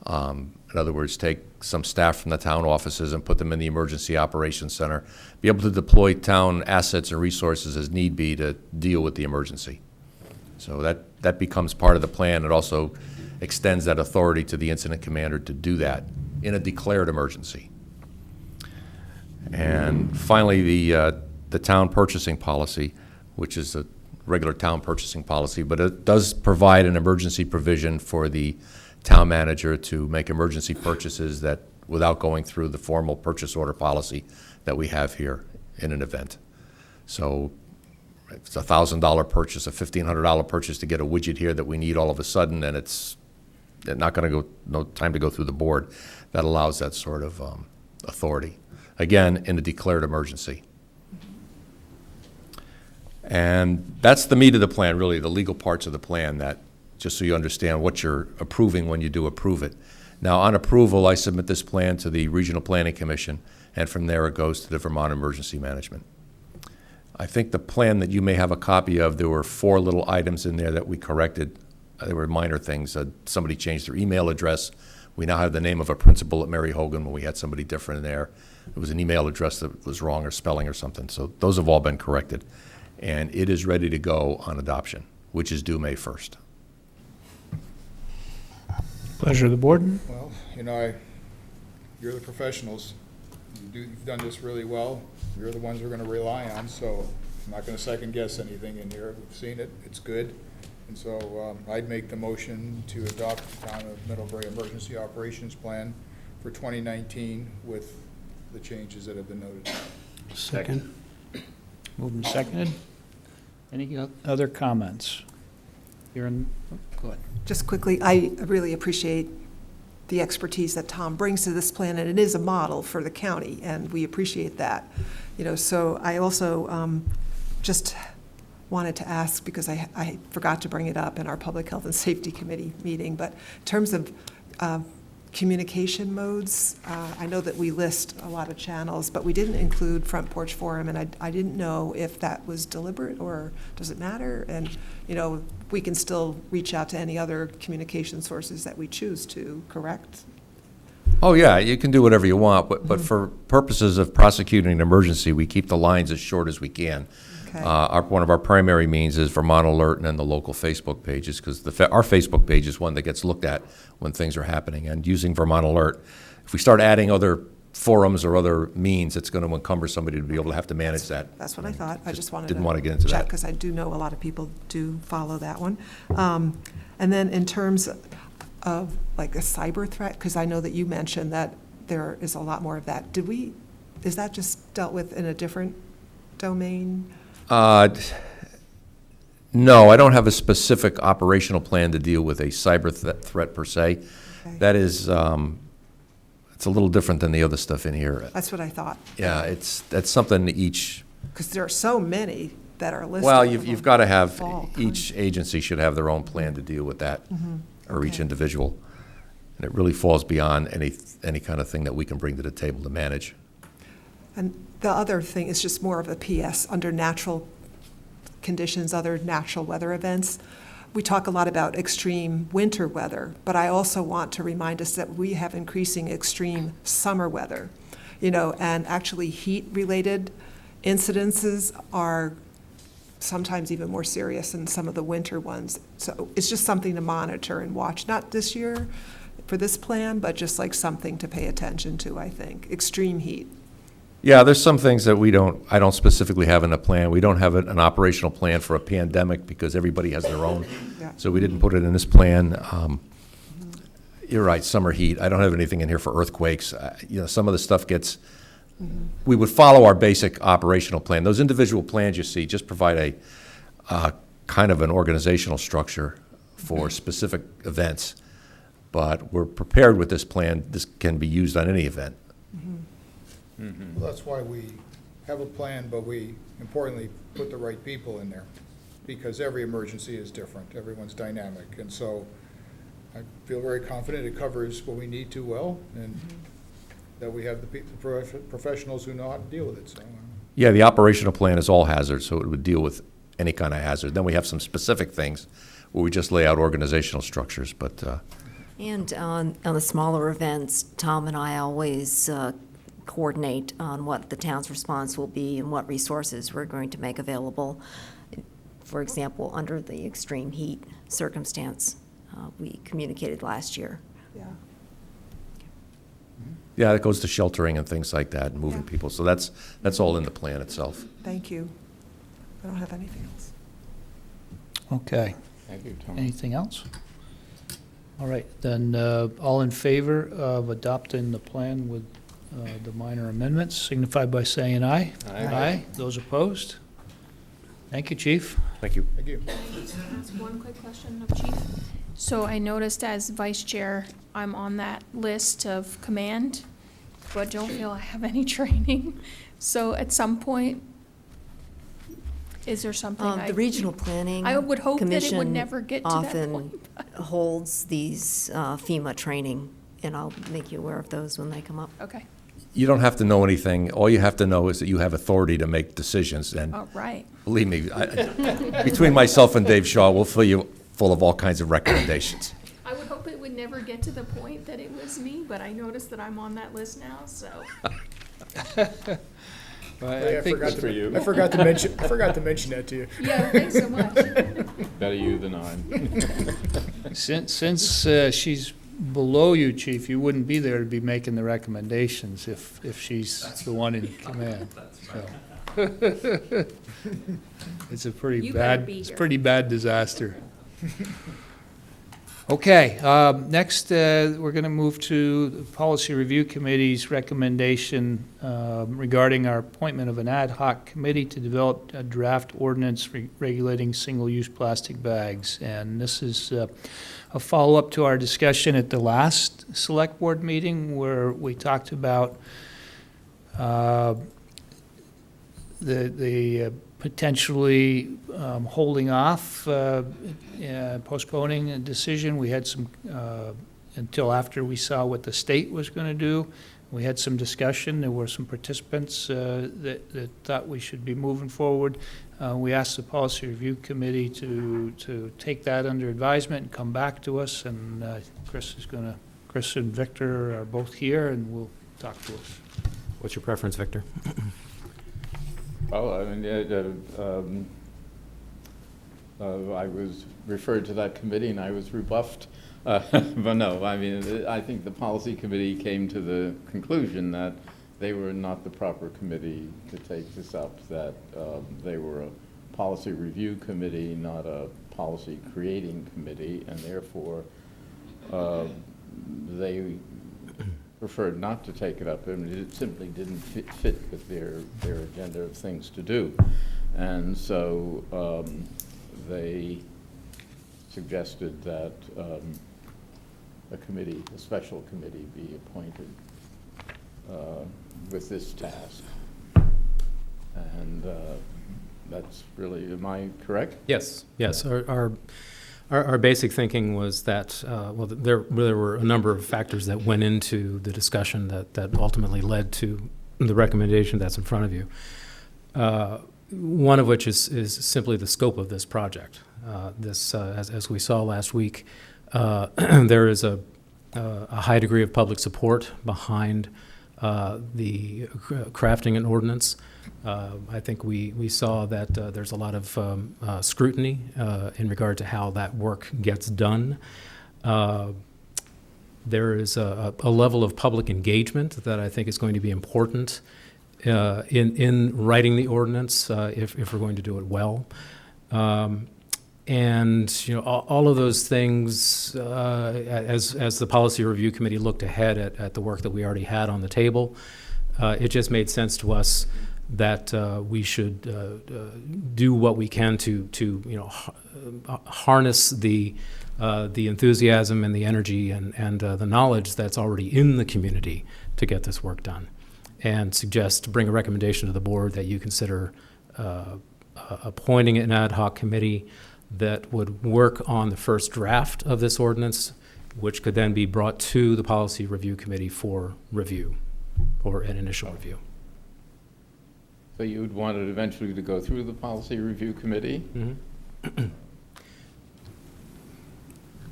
In other words, take some staff from the town offices and put them in the Emergency Operations Center, be able to deploy town assets and resources as need be to deal with the emergency. So that becomes part of the plan. It also extends that authority to the incident commander to do that in a declared emergency. And finally, the town purchasing policy, which is a regular town purchasing policy, but it does provide an emergency provision for the town manager to make emergency purchases that without going through the formal purchase order policy that we have here in an event. So if it's a $1,000 purchase, a $1,500 purchase to get a widget here that we need all of a sudden, and it's not going to go, no time to go through the board, that allows that sort of authority. Again, in a declared emergency. And that's the meat of the plan, really, the legal parts of the plan, that just so you understand what you're approving when you do approve it. Now, on approval, I submit this plan to the Regional Planning Commission, and from there it goes to the Vermont Emergency Management. I think the plan that you may have a copy of, there were 4 little items in there that we corrected. They were minor things. Somebody changed their email address. We now have the name of a principal at Mary Hogan when we had somebody different in there. It was an email address that was wrong or spelling or something. So those have all been corrected. And it is ready to go on adoption, which is due May 1st. Pleasure of the board. Well, you're the professionals. You've done this really well. You're the ones we're going to rely on, so I'm not going to second guess anything in here. We've seen it. It's good. And so I'd make the motion to adopt the Town of Middlebury Emergency Operations Plan for 2019 with the changes that have been noted. Second. Moved and seconded. Any other comments? Go ahead. Just quickly, I really appreciate the expertise that Tom brings to this plan, and it is a model for the county, and we appreciate that. So I also just wanted to ask, because I forgot to bring it up in our Public Health and Safety Committee meeting, but in terms of communication modes, I know that we list a lot of channels, but we didn't include Front Porch Forum, and I didn't know if that was deliberate or does it matter? And, we can still reach out to any other communication sources that we choose to, correct? Oh, yeah, you can do whatever you want, but for purposes of prosecuting an emergency, we keep the lines as short as we can. Okay. One of our primary means is Vermont Alert and then the local Facebook pages, because our Facebook page is one that gets looked at when things are happening. And using Vermont Alert, if we start adding other forums or other means, it's going to encumber somebody to be able to have to manage that. That's what I thought. I just wanted didn't want to get into that. Because I do know a lot of people do follow that one. And then in terms of like a cyber threat, because I know that you mentioned that there is a lot more of that. Is that just dealt with in a different domain? No, I don't have a specific operational plan to deal with a cyber threat per se. Okay. That is, it's a little different than the other stuff in here. That's what I thought. Yeah, that's something each. Because there are so many that are listed. Well, you've got to have, All each agency should have their own plan to deal with that, or each Okay. individual. And it really falls beyond any kind of thing that we can bring to the table to manage. And the other thing is just more of a PS, under natural conditions, other natural weather events. We talk a lot about extreme winter weather, but I also want to remind us that we have increasing extreme summer weather, and actually heat-related incidences are sometimes even more serious than some of the winter ones. So it's just something to monitor and watch, not this year for this plan, but just like something to pay attention to, I think. Extreme heat. Yeah, there's some things that I don't specifically have in a plan. We don't have an operational plan for a pandemic because everybody has their own. Yeah. So we didn't put it in this plan. You're right, summer heat. I don't have anything in here for earthquakes. Some of the stuff gets, we would follow our basic operational plan. Those individual plans you see just provide a kind of an organizational structure for specific events. But we're prepared with this plan. This can be used on any event. Well, that's why we have a plan, but we importantly put the right people in there, because every emergency is different. Everyone's dynamic. And so I feel very confident it covers what we need to well, and that we have the professionals who know how to deal with it. So, Yeah, the operational plan is all hazards, so it would deal with any kind of hazard. Then we have some specific things where we just lay out organizational structures, but And on the smaller events, Tom and I always coordinate on what the town's response will be and what resources we're going to make available. For example, under the extreme heat circumstance we communicated last year. Yeah. yeah, it goes to sheltering and things like that, and moving Yeah. people. So that's all in the plan itself. Thank you. I don't have anything else. Okay. Thank you, Tom. Anything else? All right, then, all in favor of adopting the plan with the minor amendments, signify by saying aye. Aye. Those opposed? Thank you, Chief. Thank you. Thank you. Ask one quick question of Chief. So I noticed as vice chair, I'm on that list of command, but don't feel I have any training. So at some point, is there something The Regional Planning I would hope that it would Commission never get to that often point. holds these FEMA training, and I'll make you aware of those when they come up. Okay, You don't have to know anything. All you have to know is that you have authority to make decisions. And all right. believe me, between myself and Dave Shaw, we'll fill you full of all kinds of recommendations. I would hope it would never get to the point that it was me, but I noticed that I'm on that list now, so. I forgot to mention that to you. Yeah, thanks so much. Better you than I. Since she's below you, Chief, you wouldn't be there to be making the recommendations if she's the one in command. So. It's a pretty You better bad, be it's a here. pretty bad disaster. Okay, next, we're going to move to the Policy Review Committee's recommendation regarding our appointment of an ad hoc committee to develop a draft ordinance regulating single-use plastic bags. And this is a follow-up to our discussion at the last Select Board meeting where we talked about the potentially holding off, postponing a decision. We had some, until after we saw what the state was going to do. We had some discussion. There were some participants that thought we should be moving forward. We asked the Policy Review Committee to take that under advisement and come back to us. And Chris and Victor are both here and will talk to us. What's your preference, Victor? Well, I mean, I was referred to that committee and I was rebuffed. But no, I mean, I think the policy committee came to the conclusion that they were not the proper committee to take this up, that they were a policy review committee, not a policy creating committee, and therefore they preferred not to take it up. I mean, it simply didn't fit with their agenda of things to do. And so they suggested that a special committee be appointed with this task. And that's really, am I correct? Yes, yes. Our basic thinking was that, well, there were a number of factors that went into the discussion that ultimately led to the recommendation that's in front of you. One of which is simply the scope of this project. As we saw last week, there is a high degree of public support behind the crafting an ordinance. I think we saw that there's a lot of scrutiny in regard to how that work gets done. There is a level of public engagement that I think is going to be important in writing the ordinance if we're going to do it well. And you know, all of those things, as the Policy Review Committee looked ahead at the work that we already had on the table, it just made sense to us that we should do what we can to you know harness the enthusiasm and the energy and the knowledge that's already in the community to get this work done, and suggest to bring a recommendation to the board that you consider appointing an ad hoc committee that would work on the first draft of this ordinance, which could then be brought to the Policy Review Committee for review, or an initial review. So you would want it eventually to go through the policy review committee? Mhm.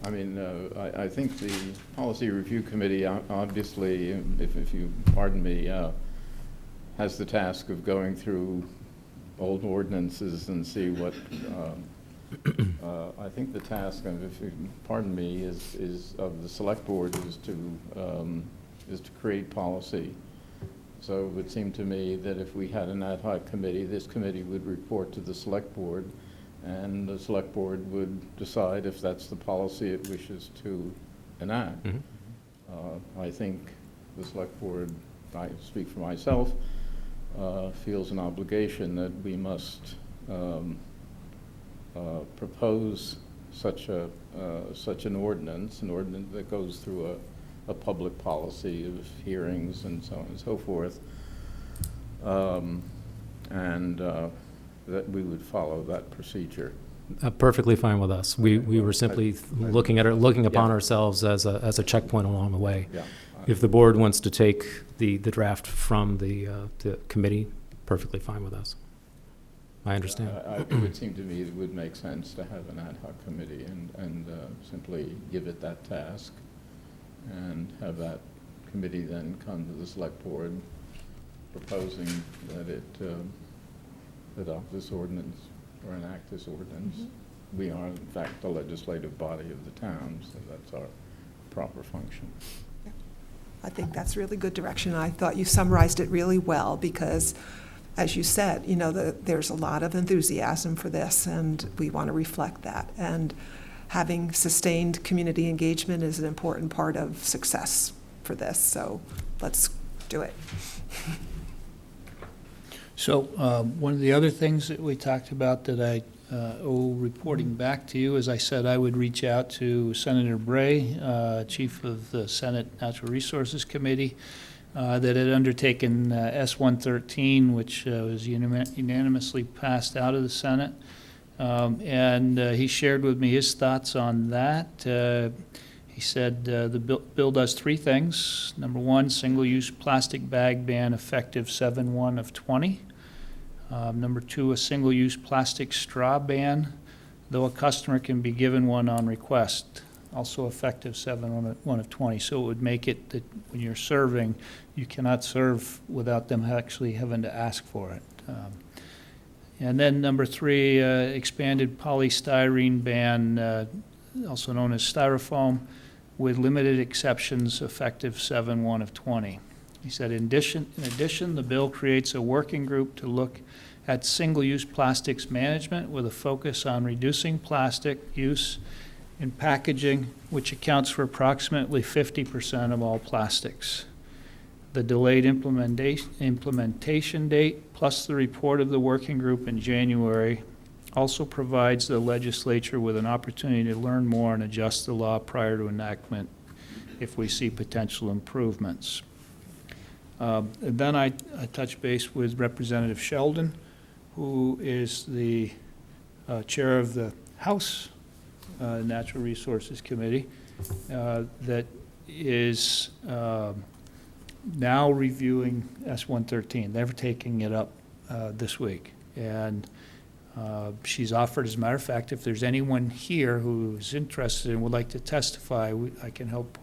I mean, I think the policy review committee obviously, if you pardon me, has the task of going through old ordinances and see what, I think the task, and if you pardon me, is of the select board is to create policy. So it would seem to me that if we had an ad hoc committee, this committee would report to the select board, and the select board would decide if that's the policy it wishes to enact. Mhm. I think the select board, I speak for myself, feels an obligation that we must propose such an ordinance that goes through a public policy of hearings and so on and so forth, and that we would follow that procedure. Perfectly fine with us. We were simply looking upon Yeah. ourselves as a checkpoint along the way. Yeah. If the board wants to take the draft from the committee, perfectly fine with us. I understand. It would seem to me it would make sense to have an ad hoc committee and simply give it that task, and have that committee then come to the select board proposing that it adopt this ordinance or enact this ordinance. Mm-hmm. We are, in fact, the legislative body of the town, so that's our proper function. I think that's really good direction. I thought you summarized it really well because, as you said, you know, there's a lot of enthusiasm for this, and we want to reflect that. And having sustained community engagement is an important part of success for this, so let's do it. So one of the other things that we talked about that I owe reporting back to you, as I said, I would reach out to Senator Bray, Chief of the Senate Natural Resources Committee, that had undertaken S-113, which was unanimously passed out of the Senate. And he shared with me his thoughts on that. He said the bill does three things. Number one, single-use plastic bag ban effective 7/1 of '20. Number two, a single-use plastic straw ban, though a customer can be given one on request, also effective 7/1 of '20. So it would make it that when you're serving, you cannot serve without them actually having to ask for it. And then number three, expanded polystyrene ban, also known as styrofoam, with limited exceptions effective 7/1 of '20. He said, in addition, the bill creates a working group to look at single-use plastics management with a focus on reducing plastic use in packaging, which accounts for approximately 50% of all plastics. The delayed implementation date, plus the report of the working group in January, also provides the legislature with an opportunity to learn more and adjust the law prior to enactment if we see potential improvements. And then I touched base with Representative Sheldon, who is the chair of the House Natural Resources Committee, that is now reviewing S-113. They're taking it up this week. And she's offered, as a matter of fact, if there's anyone here who's interested and would like to testify, I can help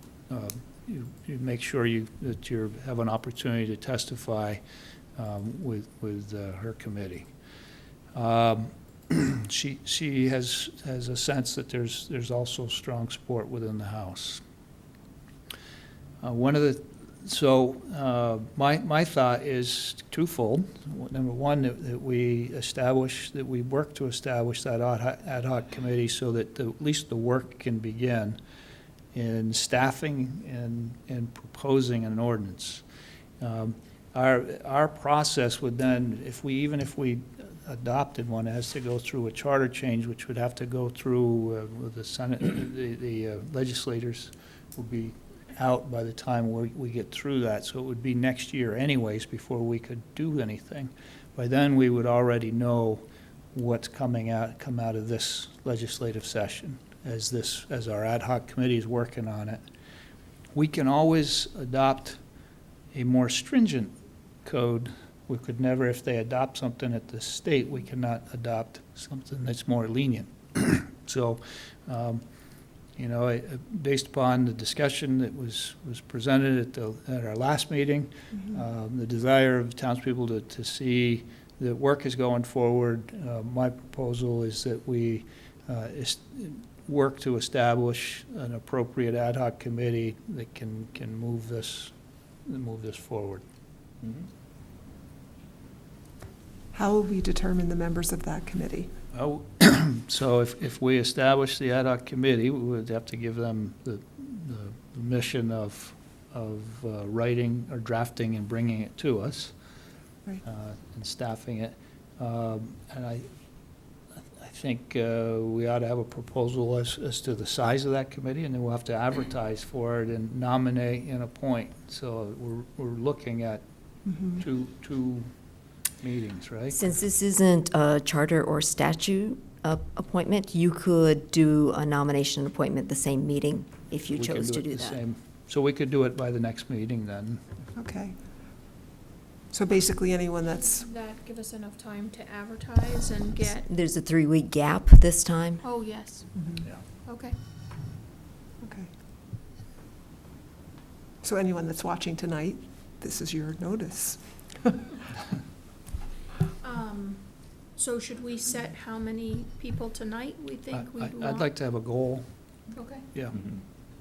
you make sure that you have an opportunity to testify with her committee. She has a sense that there's also strong support within the House. My thought is twofold. Number one, that we work to establish that ad hoc committee so that at least the work can begin in staffing and proposing an ordinance. Our process would then, if we adopted one, it has to go through a charter change, which would have to go through with the Senate. The legislators will be out by the time we get through that, so it would be next year anyways before we could do anything. By then, we would already know what's come out of this legislative session as our ad hoc committee is working on it. We can always adopt a more stringent code we could never, if they adopt something at the state, we cannot adopt something that's more lenient. So, you know, based upon the discussion that was presented at our last meeting, the desire of townspeople to see that work is going forward, my proposal is that we work to establish an appropriate ad hoc committee that can move this forward. How will we determine the members of that committee? Oh, so if we establish the ad hoc committee, we would have to give them the mission of writing or drafting and bringing it to us, Right. and staffing it. And I think we ought to have a proposal as to the size of that committee, and then we'll have to advertise for it and nominate and appoint. So we're looking at two meetings, right? Since this isn't a charter or statute appointment, you could do a nomination and appointment the same meeting if you We can chose to it do the that. same. So we could do it by the next meeting then. Okay. So basically, anyone that's, Does that give us enough time to advertise and get, There's a 3-week gap this time. oh, yes, Yeah. okay. okay. So anyone that's watching tonight, this is your notice. So should we set how many people tonight we think we'd want? I'd like to have a goal, Okay. yeah.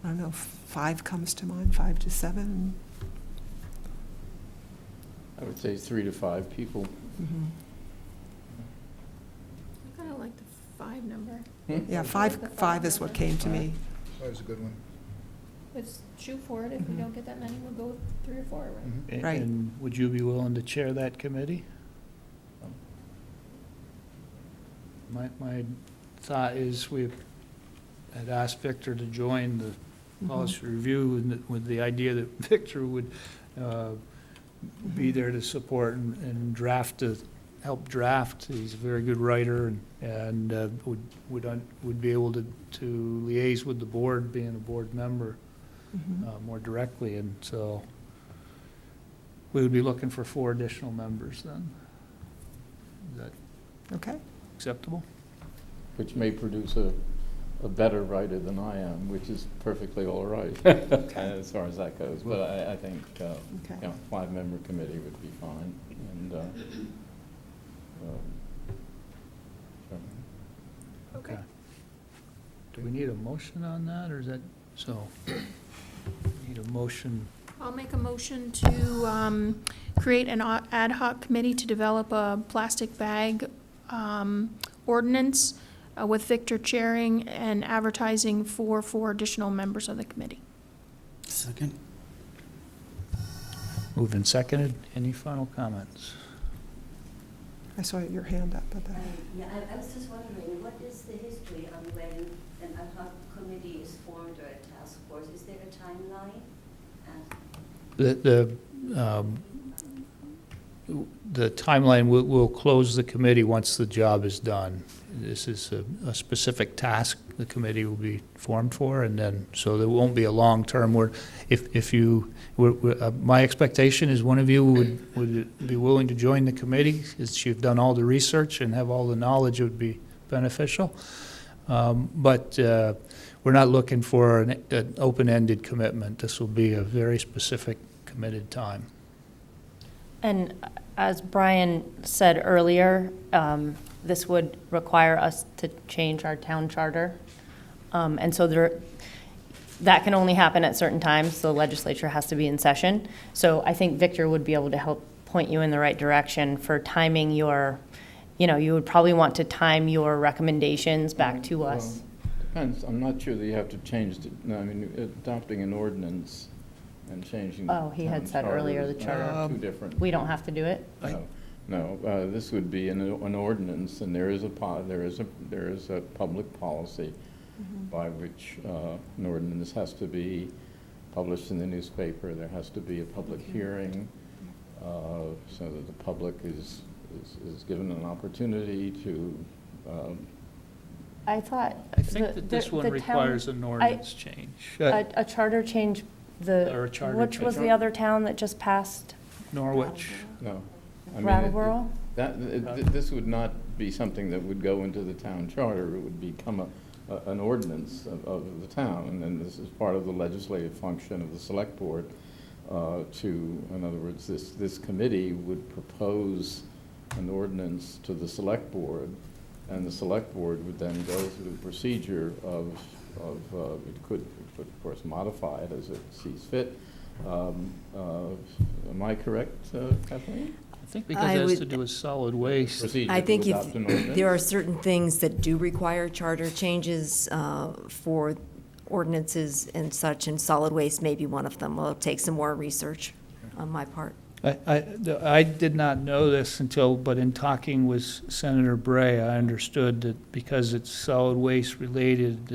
I don't know, 5 comes to mind, 5 to 7. I would say 3 to 5 people. I kind of like the 5 number. Yeah, 5 is what came to me. That was a good one. Let's shoot for it. If we don't get that many, we'll go 3 or 4, right? And- Right. And would you be willing to chair that committee? My thought is we had asked Victor to join the policy review with the idea that Victor would be there to support and help draft. He's a very good writer and would be able to liaise with the board, being a board member, more directly. And so we would be looking for 4 additional members then. Is that Okay. acceptable? Which may produce a better writer than I am, which is perfectly all right, as far as that goes. But I think, Okay. you know, 5-member committee would be fine. And, Okay. Do we need a motion on that, or is that, so, need a motion? I'll make a motion to create an ad hoc committee to develop a plastic bag ordinance with Victor chairing and advertising for 4 additional members of the committee. Second. Moved and seconded. Any final comments? I saw your hand up, but that. Yeah, I was just wondering, what is the history on when an ad hoc committee is formed or a task force? Is there a timeline? The timeline, we'll close the committee once the job is done. This is a specific task the committee will be formed for, and then, so there won't be a long-term where, my expectation is one of you would be willing to join the committee, as you've done all the research and have all the knowledge. It would be beneficial. But we're not looking for an open-ended commitment. This will be a very specific committed time. And as Brian said earlier, this would require us to change our town charter. And so that can only happen at certain times. The legislature has to be in session. So I think Victor would be able to help point you in the right direction for timing your, you would probably want to time your recommendations back to us. Depends. I'm not sure that you have to change adopting an ordinance and changing. Oh, he had said earlier the charter. 2 different. We don't have to do it? No, this would be an ordinance, and there is a public policy by which an ordinance has to be published in the newspaper. There has to be a public hearing, so that the public is given an opportunity to. I thought. I think that this one requires an ordinance change. A charter change, Or a charter which was change. the other town that just passed? Norwich. No. I mean, Brattleboro? This would not be something that would go into the town charter. It would become an ordinance of the town, and this is part of the legislative function of the select board in other words, this committee would propose an ordinance to the select board, and the select board would then go through the procedure of it could of course modify it as it sees fit. Am I correct, Kathleen? I think because it has to do with solid waste. Procedure I to think adopt an ordinance? there are certain things that do require charter changes for ordinances and such, and solid waste may be one of them. Will take some more research on my part. I did not know this but in talking with Senator Bray, I understood that because it's solid waste related,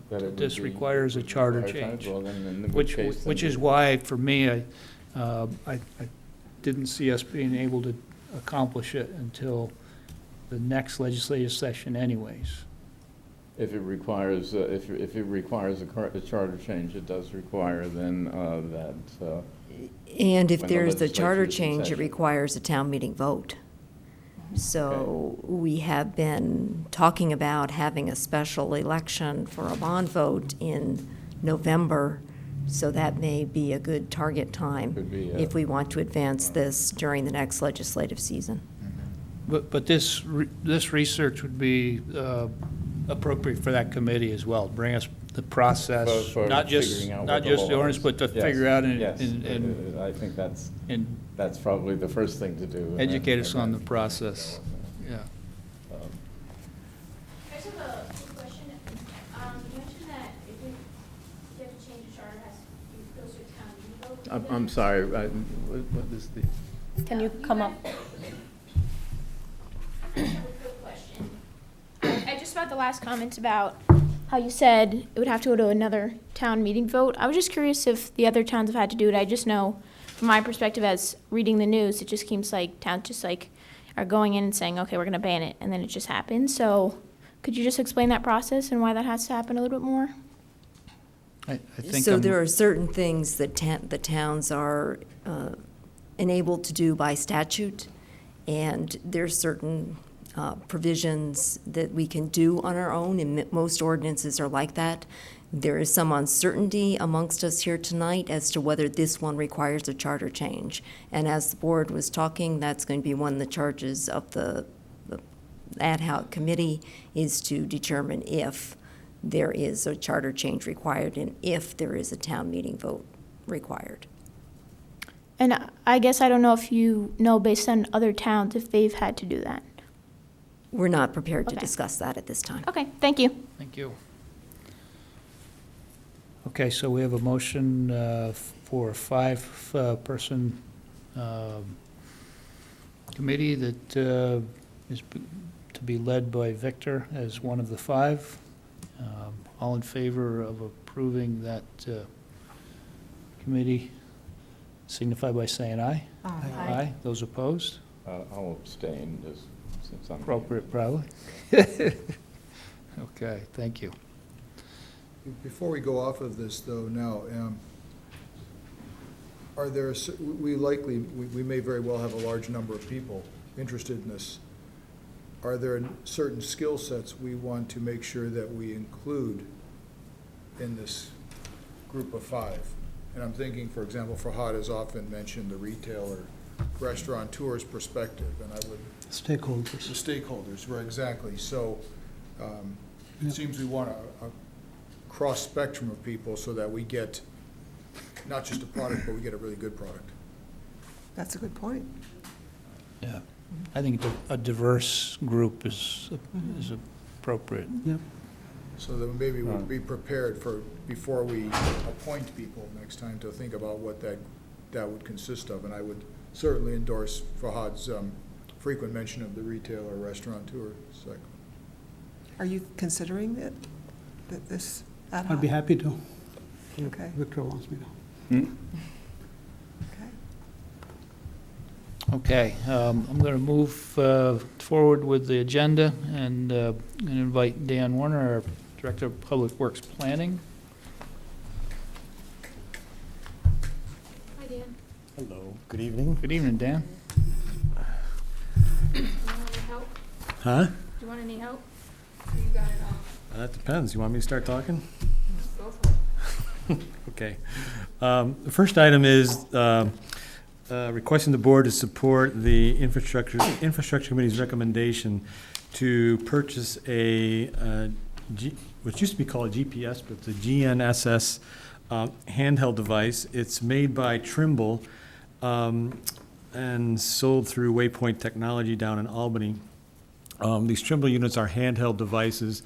that this requires a charter change. Well, then in Which is why, for me, I didn't see us being able to accomplish it until the next legislative session anyways. If it requires, a charter change, it does require then that. And if when the there's a legislature charter is in change, it session. requires a town meeting vote. So we have been talking about having a special election for a bond vote in November, so that may be a good target time Could be, if we want to advance this during the next legislative season. But this research would be appropriate for that committee as well. Bring us the process, For not just figuring out not what the just law the ordinance, is. but to Yes, figure out yes. and I think that's probably the first thing to do. and educate then- us on the process. Yeah. Um, I just have a quick question. You mentioned that if you have to change the charter, it goes to a town meeting vote. I'm sorry, what is the? Can you come up? I just have a quick question. I just about the last comments about how you said it would have to go to another town meeting vote. I was just curious if the other towns have had to do it. I just know, from my perspective as reading the news, it just seems like towns just like are going in and saying, okay, we're going to ban it, and then it just happens. So could you just explain that process and why that has to happen a little bit more? I think So there are certain things that the towns are enabled to do by statute, and there's certain provisions that we can do on our own, and most ordinances are like that. There is some uncertainty amongst us here tonight as to whether this one requires a charter change. And as the board was talking, that's going to be one of the charges of the ad hoc committee, is to determine if there is a charter change required and if there is a town meeting vote required. And I guess I don't know if you know, based on other towns, if they've had to do that. We're not prepared to Okay. discuss that at this time. Okay, thank you. Thank you. Okay, so we have a motion for a five-person committee that is to be led by Victor as one of the five. All in favor of approving that committee signify by saying aye. Aye. Those opposed? I'll abstain, just since I'm. Appropriate, probably. Okay, thank you. Before we go off of this, though, now, are there, we may very well have a large number of people interested in this. Are there certain skill sets we want to make sure that we include in this group of five? And I'm thinking, for example, Farhad has often mentioned the retailer, restaurateur's perspective, and I would. Stakeholders. The stakeholders, right, exactly. So it seems we want a cross-spectrum of people so that we get not just a product, but we get a really good product. That's a good point. Yeah, I think a diverse group is appropriate. Yep. So that maybe we'll be prepared for, before we appoint people next time, to think about what that would consist of. And I would certainly endorse Fahad's frequent mention of the retailer, restaurateur cycle. Are you considering it, this ad hoc? I'd be happy to. Okay. Victor wants me to. Okay. Okay, I'm going to move forward with the agenda and invite Dan Warner, our Director of Public Works Planning. Hi, Dan. Hello, good evening. Good evening, Dan. Huh? Do you want any help? You got it all. That depends. You want me to start talking? Go for it. Okay. The first item is requesting the board to support the Infrastructure Committee's recommendation to purchase what used to be called a GPS, but the GNSS handheld device. It's made by Trimble and sold through Waypoint Technology down in Albany. These Trimble units are handheld devices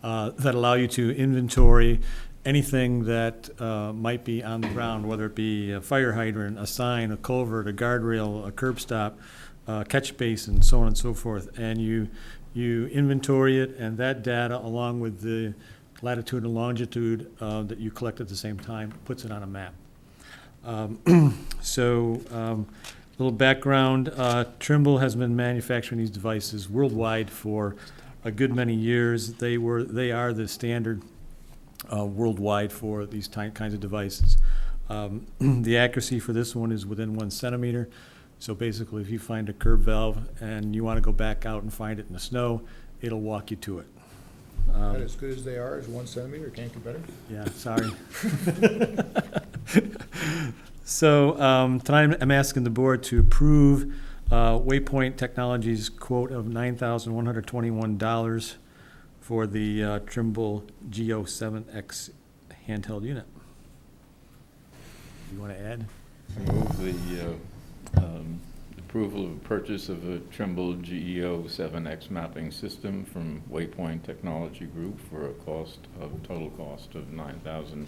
that allow you to inventory anything that might be on the ground, whether it be a fire hydrant, a sign, a culvert, a guardrail, a curb stop, catch basin, so on and so forth. And you inventory it, and that data, along with the latitude and longitude that you collect at the same time, puts it on a map. A little background, Trimble has been manufacturing these devices worldwide for a good many years. They are the standard worldwide for these kinds of devices. The accuracy for this one is within 1 centimeter. So basically, if you find a curb valve and you want to go back out and find it in the snow, it'll walk you to it. Not as good as they are, as 1 centimeter, can't get better. Yeah, sorry. So tonight I'm asking the board to approve Waypoint Technologies' quote of $9,121 for the Trimble Geo7X handheld unit. You want to add? I move the approval of purchase of a Trimble Geo7X mapping system from Waypoint Technology Group for a total cost of $9,121.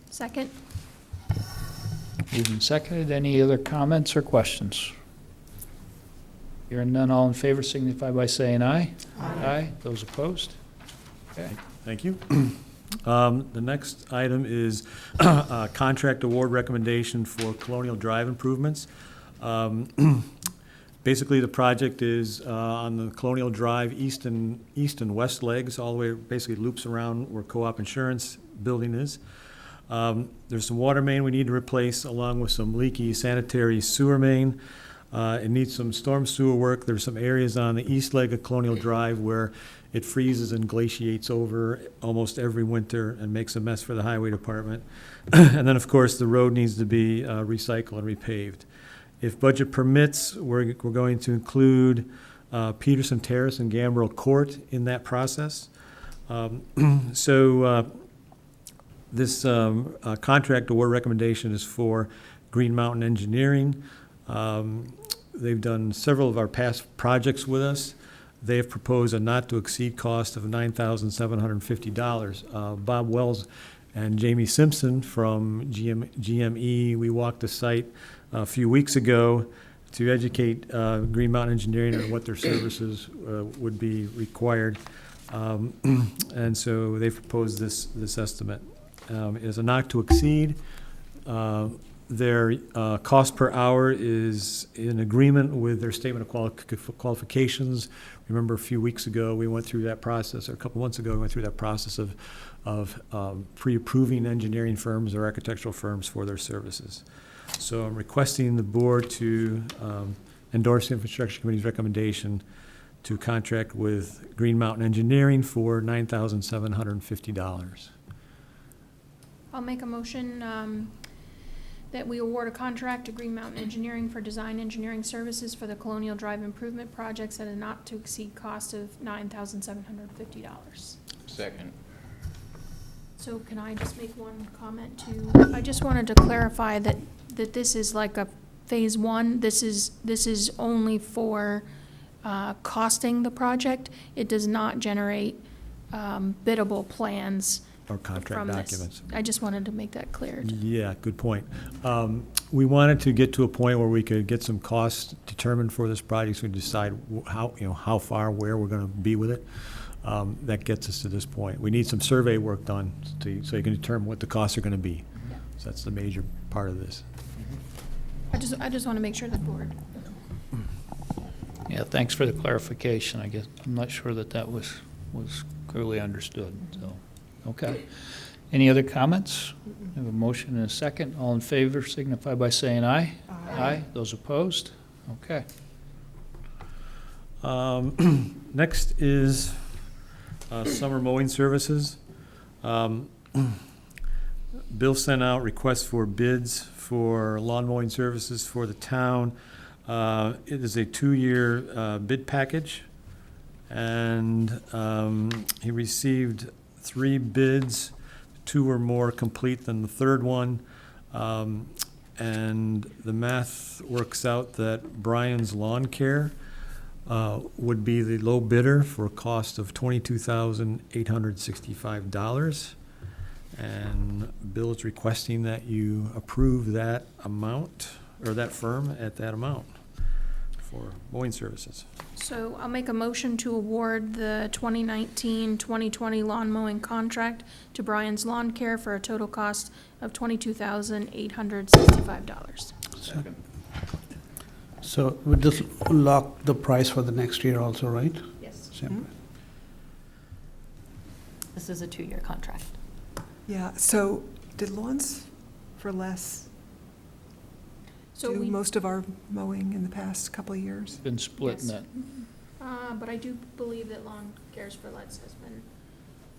Second? Moved and seconded. Any other comments or questions? Hearing none, all in favor signify by saying aye. Aye. Those opposed? Okay. Thank you. The next item is a contract award recommendation for Colonial Drive improvements. Basically, the project is on the Colonial Drive east and west legs, all the way, basically loops around where Co-op Insurance building is. There's some water main we need to replace, along with some leaky sanitary sewer main. It needs some storm sewer work. There's some areas on the east leg of Colonial Drive where it freezes and glaciates over almost every winter and makes a mess for the highway department. And then, of course, the road needs to be recycled and repaved. If budget permits, we're going to include Peterson Terrace and Gambrel Court in that process. This contract award recommendation is for Green Mountain Engineering. They've done several of our past projects with us. They have proposed a not-to-exceed cost of $9,750. Bob Wells and Jamie Simpson from GME, we walked the site a few weeks ago to educate Green Mountain Engineering on what their services would be required. And so they've proposed this estimate. Is a not-to-exceed. Their cost per hour is in agreement with their statement of qualifications. Remember, a few weeks ago, we went through that process, or a couple months ago, we went through that process of pre-approving engineering firms or architectural firms for their services. So I'm requesting the board to endorse the Infrastructure Committee's recommendation to contract with Green Mountain Engineering for $9,750. I'll make a motion that we award a contract to Green Mountain Engineering for design engineering services for the Colonial Drive improvement projects at a not-to-exceed cost of $9,750. Second. So can I just make one comment too? I just wanted to clarify that this is like a phase one. This is only for costing the project. It does not generate biddable plans Or contract from this. documents. I just wanted to make that clear. Yeah, good point. We wanted to get to a point where we could get some costs determined for this project, so we decide how far, where we're going to be with it. That gets us to this point. We need some survey work done so you can determine what the costs are going to be. So that's the major part of this. I just want to make sure the board. Yeah, thanks for the clarification. I guess I'm not sure that was clearly understood. So, okay. Any other comments? We have a motion and a second. All in favor signify by saying aye. Aye. Those opposed? Okay. Next is summer mowing services. Bill sent out requests for bids for lawn mowing services for the town. It is a 2-year bid package, and he received 3 bids. 2 were more complete than the third one. And the math works out that Brian's Lawn Care would be the low bidder for a cost of $22,865. And Bill is requesting that you approve that amount, or that firm at that amount for mowing services. So I'll make a motion to award the 2019-2020 lawn mowing contract to Brian's Lawn Care for a total cost of $22,865. Second. So we just lock the price for the next year also, right? Yes. Same. This is a 2-year contract. Yeah, so did Lawns for Less So do we, most of our mowing in the past couple of years? Been splitting Yes. it. but I do believe that Lawn Cares for Less has been,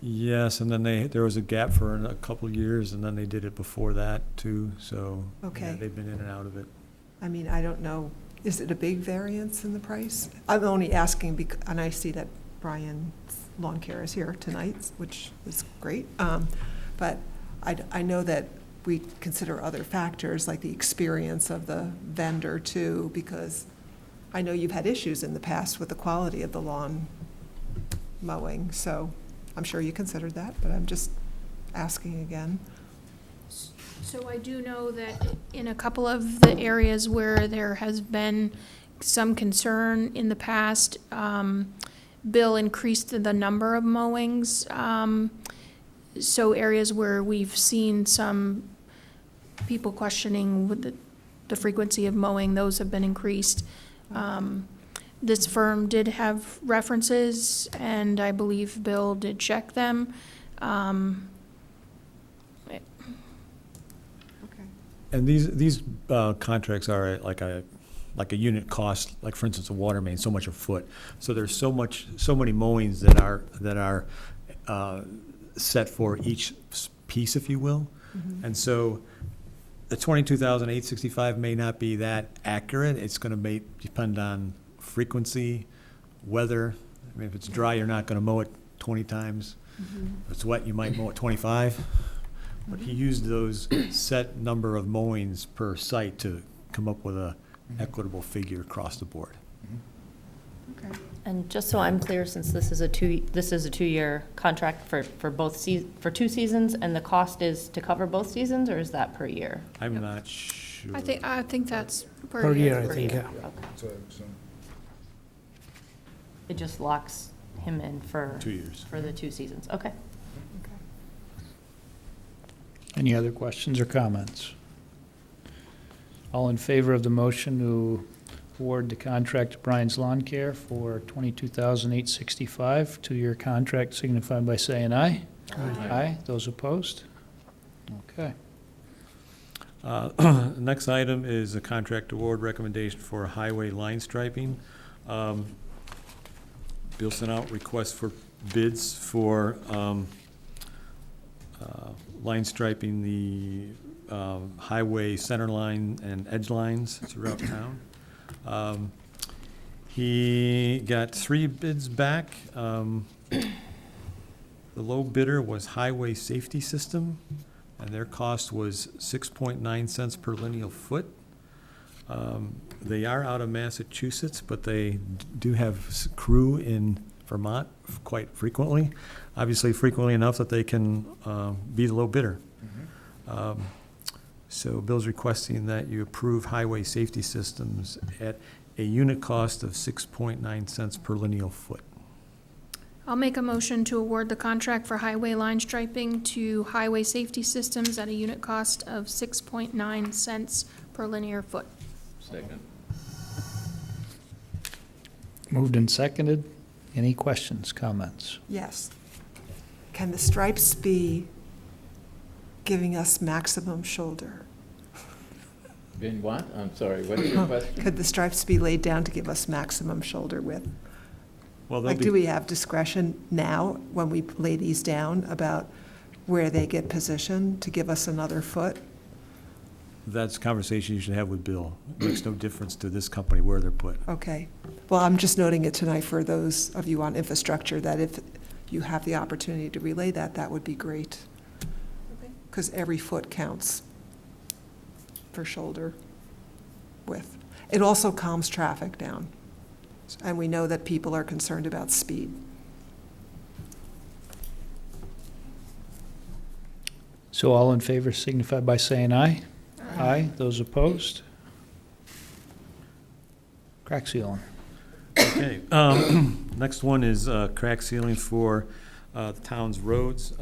Yes, and then there was a gap for a couple of years, and then they did it before that too, so. yeah, Okay. they've been in and out of it. I mean, I don't know, is it a big variance in the price? I'm only asking, and I see that Brian's Lawn Care is here tonight, which is great. But I know that we consider other factors, like the experience of the vendor too, because I know you've had issues in the past with the quality of the lawn mowing, so I'm sure you considered that, but I'm just asking again. so I do know that in a couple of the areas where there has been some concern in the past, Bill increased the number of mowings. So areas where we've seen some people questioning with the frequency of mowing, those have been increased. This firm did have references, and I believe Bill did check them. Okay. And these contracts are like a unit cost, like for instance, a water main, so much a foot. So there's so many mowings that are set for each piece, if you will. Mhm. And so the 22,865 may not be that accurate. It's going to depend on frequency, weather. I mean, if it's dry, you're not going to mow it 20 times. Mhm. If it's wet, you might mow it 25. But he used those set number of mowings per site to come up with a equitable figure across the board. Okay. And just so I'm clear, since this is a 2-year contract for for 2 seasons, and the cost is to cover both seasons, or is that per year? I'm not sure. I think that's Per year, I Per think, year. yeah. Okay. So, It just locks him in for 2 years. for the 2 seasons. Okay. Any other questions or comments? All in favor of the motion to award the contract to Brian's Lawn Care for $22,865, 2-year contract, signify by saying aye. Aye. Those opposed? Okay. Next item is a contract award recommendation for highway line striping. Bill sent out requests for bids for line striping the highway center line and edge lines throughout town. He got 3 bids back. The low bidder was Highway Safety System, and their cost was 6.9 cents per lineal foot. They are out of Massachusetts, but they do have crew in Vermont quite frequently. Obviously frequently enough that they can be the low bidder. So Bill's requesting that you approve Highway Safety Systems at a unit cost of 6.9 cents per lineal foot. I'll make a motion to award the contract for highway line striping to Highway Safety Systems at a unit cost of 6.9 cents per linear foot. Second. Moved and seconded. Any questions, comments? Yes. Can the stripes be giving us maximum shoulder? Been what? I'm sorry, what's your question? Could the stripes be laid down to give us maximum shoulder width? Well, Like, do we have discretion now, when we lay these down, about where they get positioned, to give us another foot? That's a conversation you should have with Bill. It makes no difference to this company where they're put. Okay. Well, I'm just noting it tonight for those of you on infrastructure, that if you have the opportunity to relay that, that would be great. Because every foot counts for shoulder width. It also calms traffic down. And we know that people are concerned about speed. So all in favor signify by saying aye. Aye. Those opposed? Crack sealing. Okay, next one is crack sealing for the town's roads.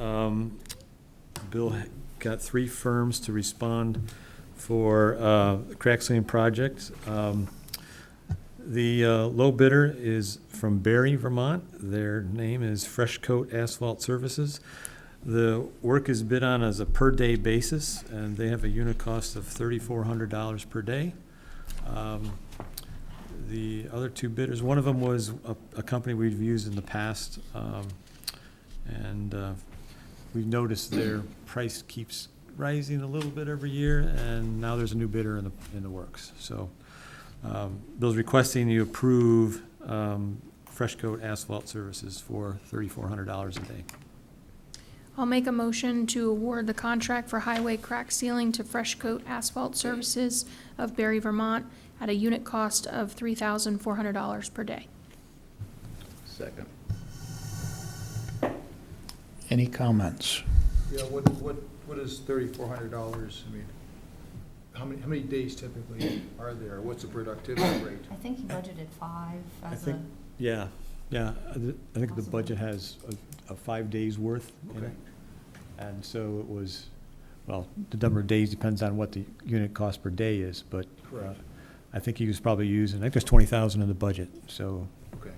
Bill got 3 firms to respond for crack sealing projects. The low bidder is from Barry, Vermont. Their name is Fresh Coat Asphalt Services. The work is bid on as a per-day basis, and they have a unit cost of $3,400 per day. The other 2 bidders, one of them was a company we've used in the past, and we've noticed their price keeps rising a little bit every year, and now there's a new bidder in the works. So Bill's requesting you approve Fresh Coat Asphalt Services for $3,400 a day. I'll make a motion to award the contract for highway crack sealing to Fresh Coat Asphalt Services of Barry, Vermont, at a unit cost of $3,400 per day. Second. Any comments? Yeah, what is $3,400? I mean, how many days typically are there? What's the productivity rate? I think he budgeted 5 I as think, yeah, I think the budget has a 5 days worth in Okay. it. And so it was, well, the number of days depends on what the unit cost per day is, but Correct. I think he was probably using, I think there's 20,000 in the budget, so. Okay.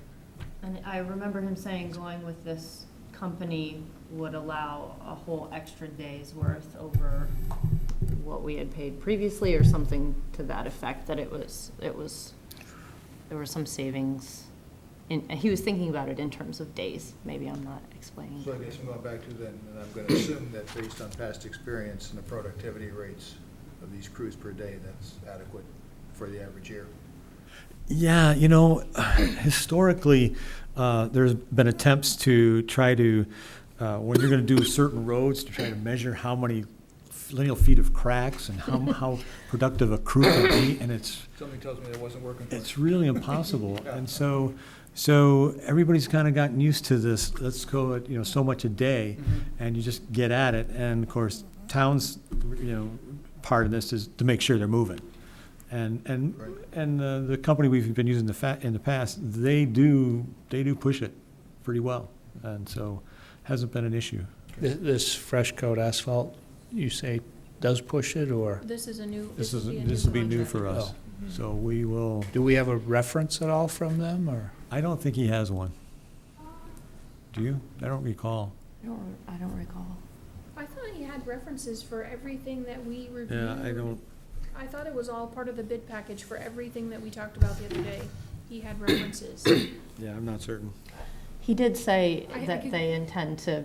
And I remember him saying going with this company would allow a whole extra day's worth over what we had paid previously, or something to that effect, that there were some savings. He was thinking about it in terms of days. Maybe I'm not explaining. So I guess I'm going back to then, and I'm going to assume that based on past experience and the productivity rates of these crews per day, that's adequate for the average year. Yeah, historically, there's been attempts to try to, when you're going to do certain roads, to try to measure how many lineal feet of cracks and how productive a crew can be, and it's Something tells me that wasn't working for us. it's really impossible. And so everybody's kind of gotten used to this. Let's go at so much a day, and you just get at it. And of course, towns, part of this is to make sure they're moving. And the company we've been using in the past, they do push it pretty well, and so hasn't been an issue. This Fresh Coat Asphalt, you say, does push it, or? This is a new, This will will be new contract. for us, so we will. Do we have a reference at all from them, or? I don't think he has one. Do you? I don't recall. I don't recall. I thought he had references for everything that we reviewed. Yeah, I don't. I thought it was all part of the bid package for everything that we talked about the other day. He had references. Yeah, I'm not certain. He did say I that could- they intend to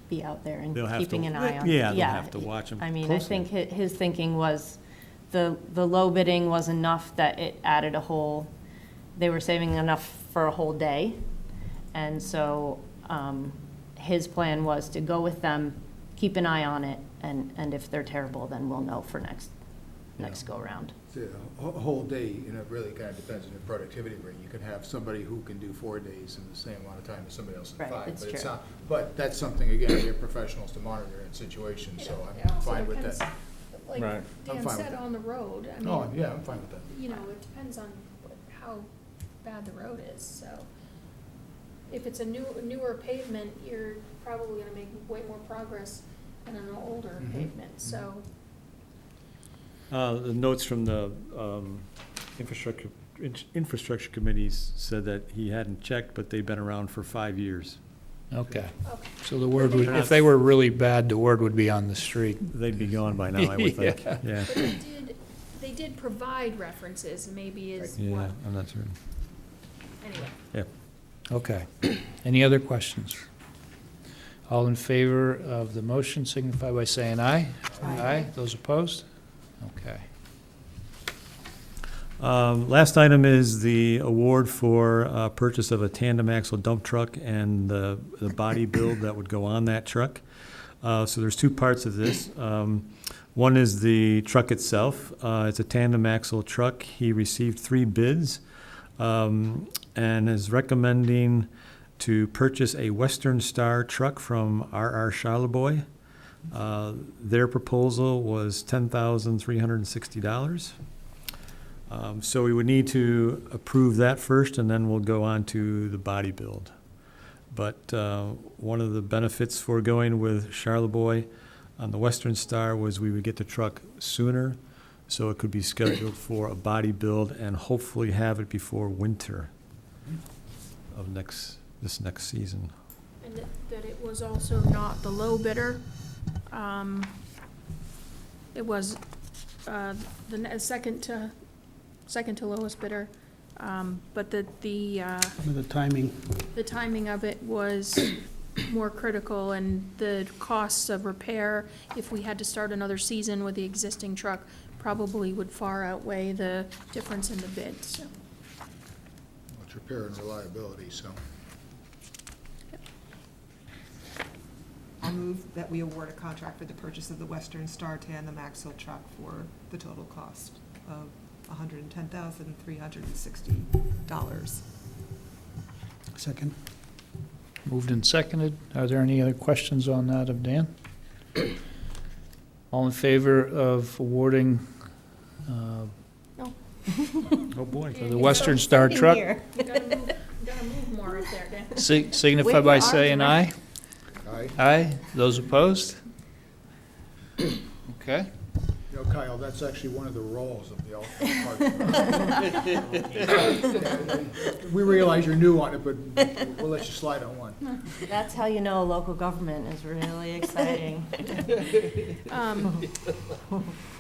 be out there and They'll have keeping to- an eye on. yeah, they'll have to watch 'em I mean, closely. I think his thinking was the low bidding was enough that it added they were saving enough for a whole day. And so his plan was to go with them, keep an eye on it, and if they're terrible, then we'll know for next go-around. A whole day, it really kind of depends on your productivity rate. You can have somebody who can do 4 days in the same amount of time as somebody else in Right, 5. it's But true. not. But that's something, again, they're professionals to monitor in situations, so It I'm also fine with depends, that. Like Right. I'm Dan fine with said, that. on the road, I Oh, mean, yeah, I'm fine with that. it depends on how bad the road is, so. If it's a newer pavement, you're probably gonna make way more progress than an older Mhm. pavement, so. The notes from the infrastructure committees said that he hadn't checked, but they've been around for 5 years. Okay. Okay. So the word would, if they were really bad, the word would be on the street. They'd be gone by now, I would think. Yeah. Yeah, But they did provide references, maybe is yeah, what. I'm not certain. Anyway. Yeah. Okay. Any other questions? All in favor of the motion signify by saying aye. Aye. Those opposed? Okay. Last item is the award for purchase of a tandem axle dump truck and the body build that would go on that truck. So there's two parts of this. One is the truck itself. It's a tandem axle truck. He received 3 bids and is recommending to purchase a Western Star truck from R.R. Charlebois. Their proposal was $10,360. So we would need to approve that first, and then we'll go on to the body build. But one of the benefits for going with Charlebois on the Western Star was we would get the truck sooner, so it could be scheduled for a body build and hopefully have it before winter of this next season. And that it was also not the low bidder. It was the second to lowest bidder, but the timing. the timing of it was more critical, and the costs of repair, if we had to start another season with the existing truck, probably would far outweigh the difference in the bid, so. Well, it's repair and reliability, so. I'll move that we award a contract for the purchase of the Western Star tandem axle truck for the total cost of $110,360. Second. Moved and seconded. Are there any other questions on that of Dan? All in favor of awarding No. Oh, boy. for the Western Star truck? You gotta move more up there, Dan. Signify Wave by your saying arms aye. Aye. Aye. Those opposed? Okay. You know, Kyle, that's actually one of the roles of the alternate part. We realize you're new on it, but we'll let you slide on one. That's how you know local government is really exciting.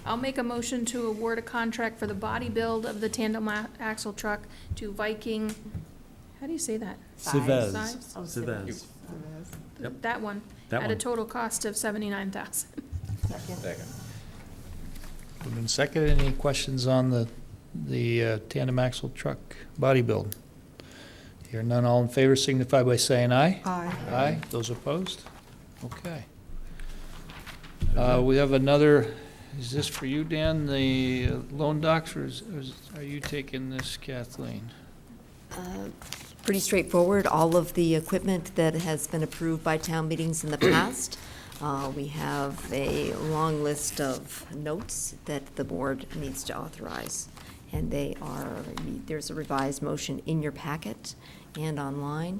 I'll make a motion to award a contract for the body build of the tandem axle truck to Viking, how do you say that? Civez. Sives? Oh, Civez. Yep. That one, That at a one. total cost of $79,000. Second. Moved and seconded. Any questions on the tandem axle truck body build? Hearing none, all in favor signify by saying aye. Aye. Aye. Those opposed? Okay. We have another, is this for you, Dan, the loan docs, or are you taking this, Kathleen? Pretty straightforward. All of the equipment that has been approved by town meetings in the past. We have a long list of notes that the board needs to authorize. And there's a revised motion in your packet and online.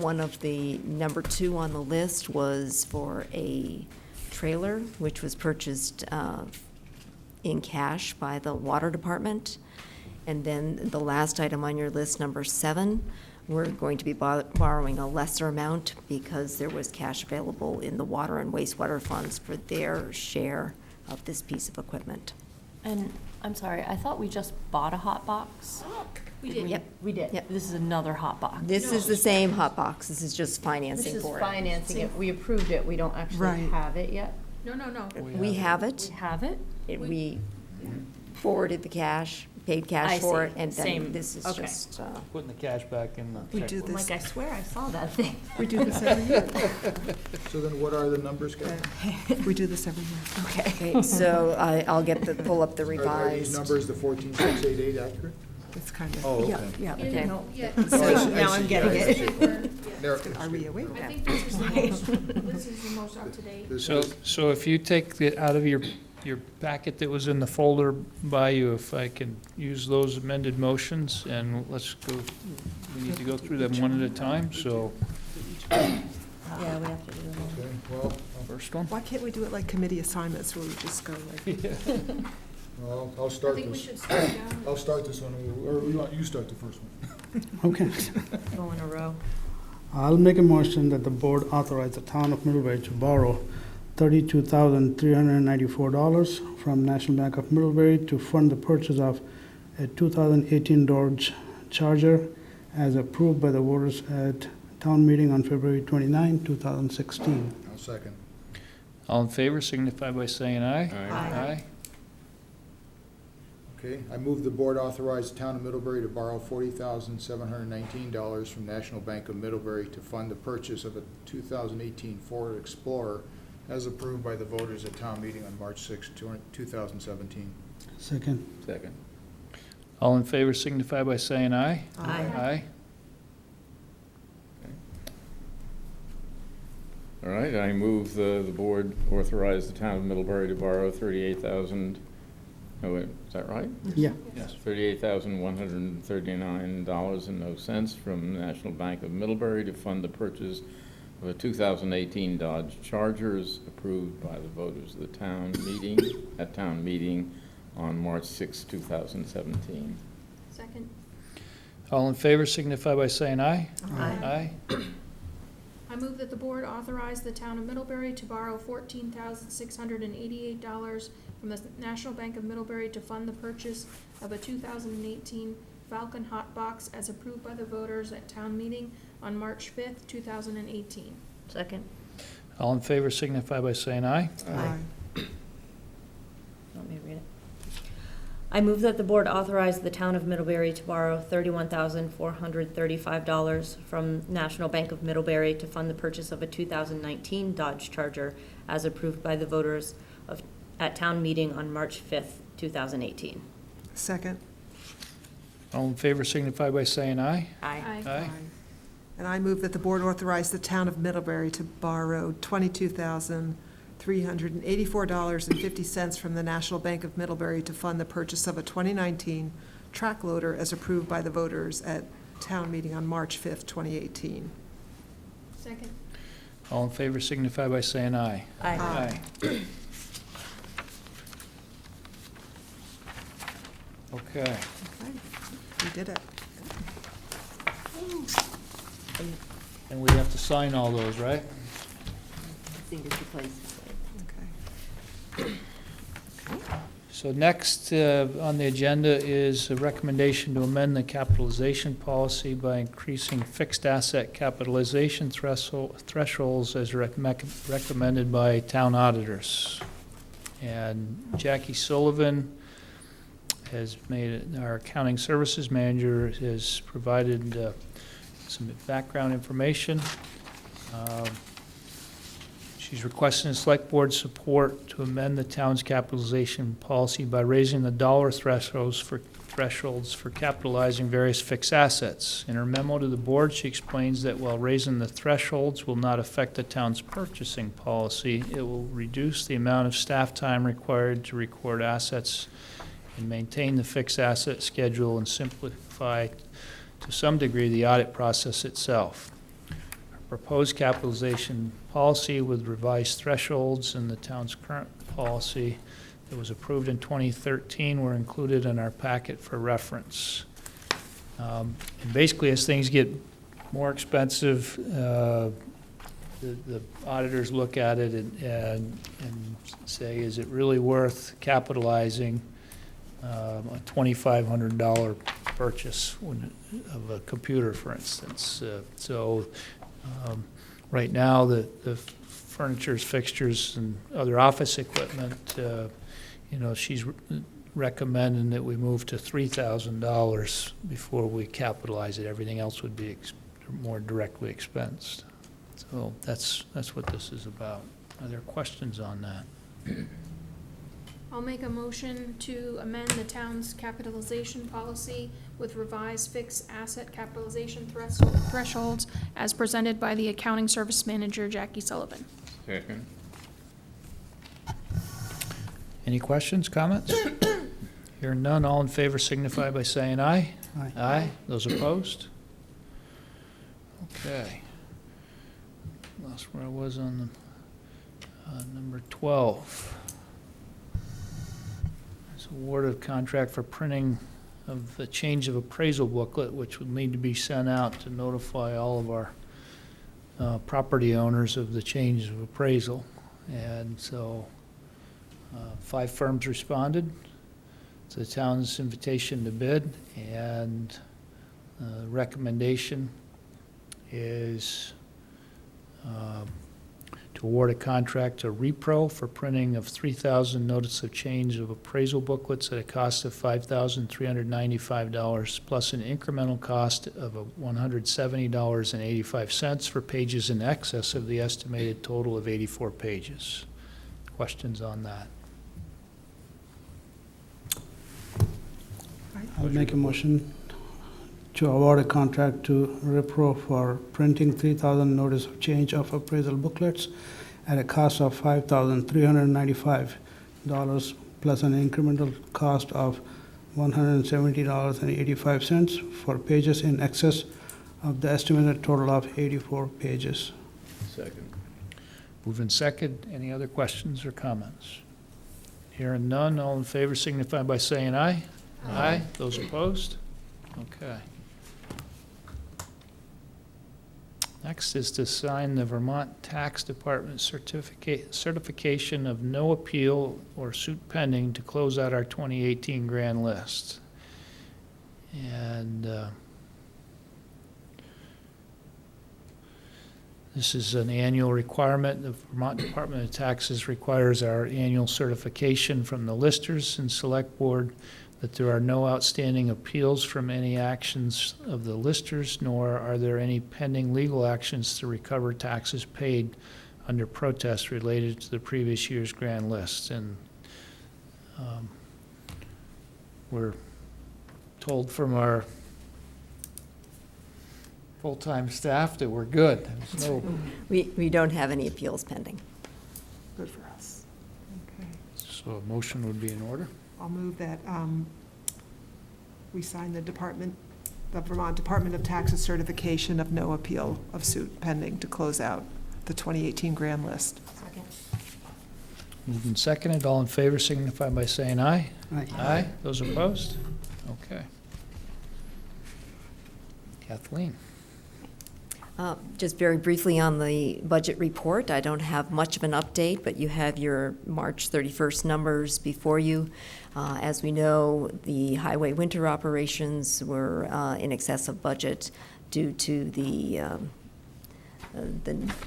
One of the, number 2 on the list was for a trailer, which was purchased in cash by the water department. And then the last item on your list, number 7, we're going to be borrowing a lesser amount because there was cash available in the water and wastewater funds for their share of this piece of equipment. And I'm sorry, I thought we just bought a hot box. We did. Yep. We did. Yep. This is another hot box. This is the same hot box. This is just financing This is for it. financing it. We approved it. We don't actually Right. have it yet. No. We have We it. have it? We forwarded the cash, paid I cash for see. it, and then Same. this is Okay. just, Putting the cash back in the We do I'm this, like, I swear I saw that thing. we do this every year. So then what are the numbers, guys? We do this every year. okay, so I'll pull up the Are these revised. numbers, the 14688, accurate? It's kind of, Oh, Yeah, okay. yeah, Yeah, okay. no, yeah. Oh, I see, Now I I'm see, getting yeah, I it. see. There- are we awake? I think this is the most up to date. this So, is- so if you take it out of your packet that was in the folder by you, if I can use those amended motions, and let's go, we need to go through them one at a time, so, Yeah, we have to do that. Okay, well, first one? Why can't we do it like committee assignments where we just go like, I'll I start think we this. should start down. I'll start this one, or you start the first one. Okay. Go in a row. I'll make a motion that the board authorize the town of Middlebury to borrow $32,394 from National Bank of Middlebury to fund the purchase of a 2018 Dodge charger as approved by the voters at town meeting on February 29, 2016. I'll second. All in favor signify by saying aye. Aye. Okay, I move the board authorize the town of Middlebury to borrow $40,719 from National Bank of Middlebury to fund the purchase of a 2018 Ford Explorer as approved by the voters at town meeting on March 6, 2017. Second. Second. All in favor signify by saying aye. Aye. Aye. All right, I move the board authorize the town of Middlebury to borrow $38,000, oh wait, is that right? Yeah. Yes, $38,139.00 from the National Bank of Middlebury to fund the purchase of a 2018 Dodge Chargers approved by the voters of the town meeting, at town meeting on March 6, 2017. Second. All in favor signify by saying aye. Aye. Aye. I move that the board authorize the town of Middlebury to borrow $14,688 from the National Bank of Middlebury to fund the purchase of a 2018 Falcon Hot Box as approved by the voters at town meeting on March 5th, 2018. Second. All in favor signify by saying aye. Aye. Want me to read it? I move that the board authorize the town of Middlebury to borrow $31,435 from National Bank of Middlebury to fund the purchase of a 2019 Dodge Charger as approved by the voters at town meeting on March 5th, 2018. Second. All in favor signify by saying aye. Aye. Aye. And I move that the board authorize the town of Middlebury to borrow $22,384.50 from the National Bank of Middlebury to fund the purchase of a 2019 track loader as approved by the voters at town meeting on March 5th, 2018. Second. All in favor signify by saying aye. Aye. Okay. Okay, we did it. And we have to sign all those, right? Signature places. Okay. So next on the agenda is a recommendation to amend the capitalization policy by increasing fixed asset capitalization thresholds as recommended by town auditors. And Jackie Sullivan has made, our accounting services manager has provided some background information. She's requesting the select board support to amend the town's capitalization policy by raising the dollar thresholds for capitalizing various fixed assets. In her memo to the board, she explains that while raising the thresholds will not affect the town's purchasing policy, it will reduce the amount of staff time required to record assets and maintain the fixed asset schedule and simplify to some degree the audit process itself. Proposed capitalization policy with revised thresholds and the town's current policy that was approved in 2013 were included in our packet for reference. And basically, as things get more expensive, the auditors look at it and say, is it really worth capitalizing a $2,500 purchase of a computer, for instance? Right now, the furnitures, fixtures, and other office equipment, she's recommending that we move to $3,000 before we capitalize it. Everything else would be more directly expensed. So that's what this is about. Are there questions on that? I'll make a motion to amend the town's capitalization policy with revised fixed asset capitalization thresholds as presented by the accounting service manager, Jackie Sullivan. Second. Any questions, comments? Hearing none, all in favor signify by saying aye. Aye. Aye. Those opposed? Okay. Lost where I was on the number 12. Award of contract for printing of the change of appraisal booklet, which would need to be sent out to notify all of our property owners of the change of appraisal. And so 5 firms responded to the town's invitation to bid, and recommendation is to award a contract to Repro for printing of 3,000 notice of change of appraisal booklets at a cost of $5,395 plus an incremental cost of $170.85 for pages in excess of the estimated total of 84 pages. Questions on that? I'll make a motion to award a contract to Repro for printing 3,000 notice of change of appraisal booklets at a cost of $5,395 plus an incremental cost of $170.85 for pages in excess of the estimated total of 84 pages. Second. Moving second. Any other questions or comments? Hearing none, all in favor signify by saying aye. Aye. Those opposed? Okay. Next is to sign the Vermont Tax Department certification of no appeal or suit pending to close out our 2018 grand list. And this is an annual requirement. The Vermont Department of Taxes requires our annual certification from the listers and select board that there are no outstanding appeals from any actions of the listers, nor are there any pending legal actions to recover taxes paid under protest related to the previous year's grand list. And we're told from our full-time staff that we're good. There's no, We don't have any appeals pending. Good for us. Okay. so a motion would be in order. I'll move that we sign the Vermont Department of Taxes certification of no appeal of suit pending to close out the 2018 grand list. Second. Moved and seconded. All in favor signify by saying aye. Aye. Aye. Those opposed? Okay. Kathleen. Just very briefly on the budget report, I don't have much of an update, but you have your March 31st numbers before you. As we know, the highway winter operations were in excess of budget due to the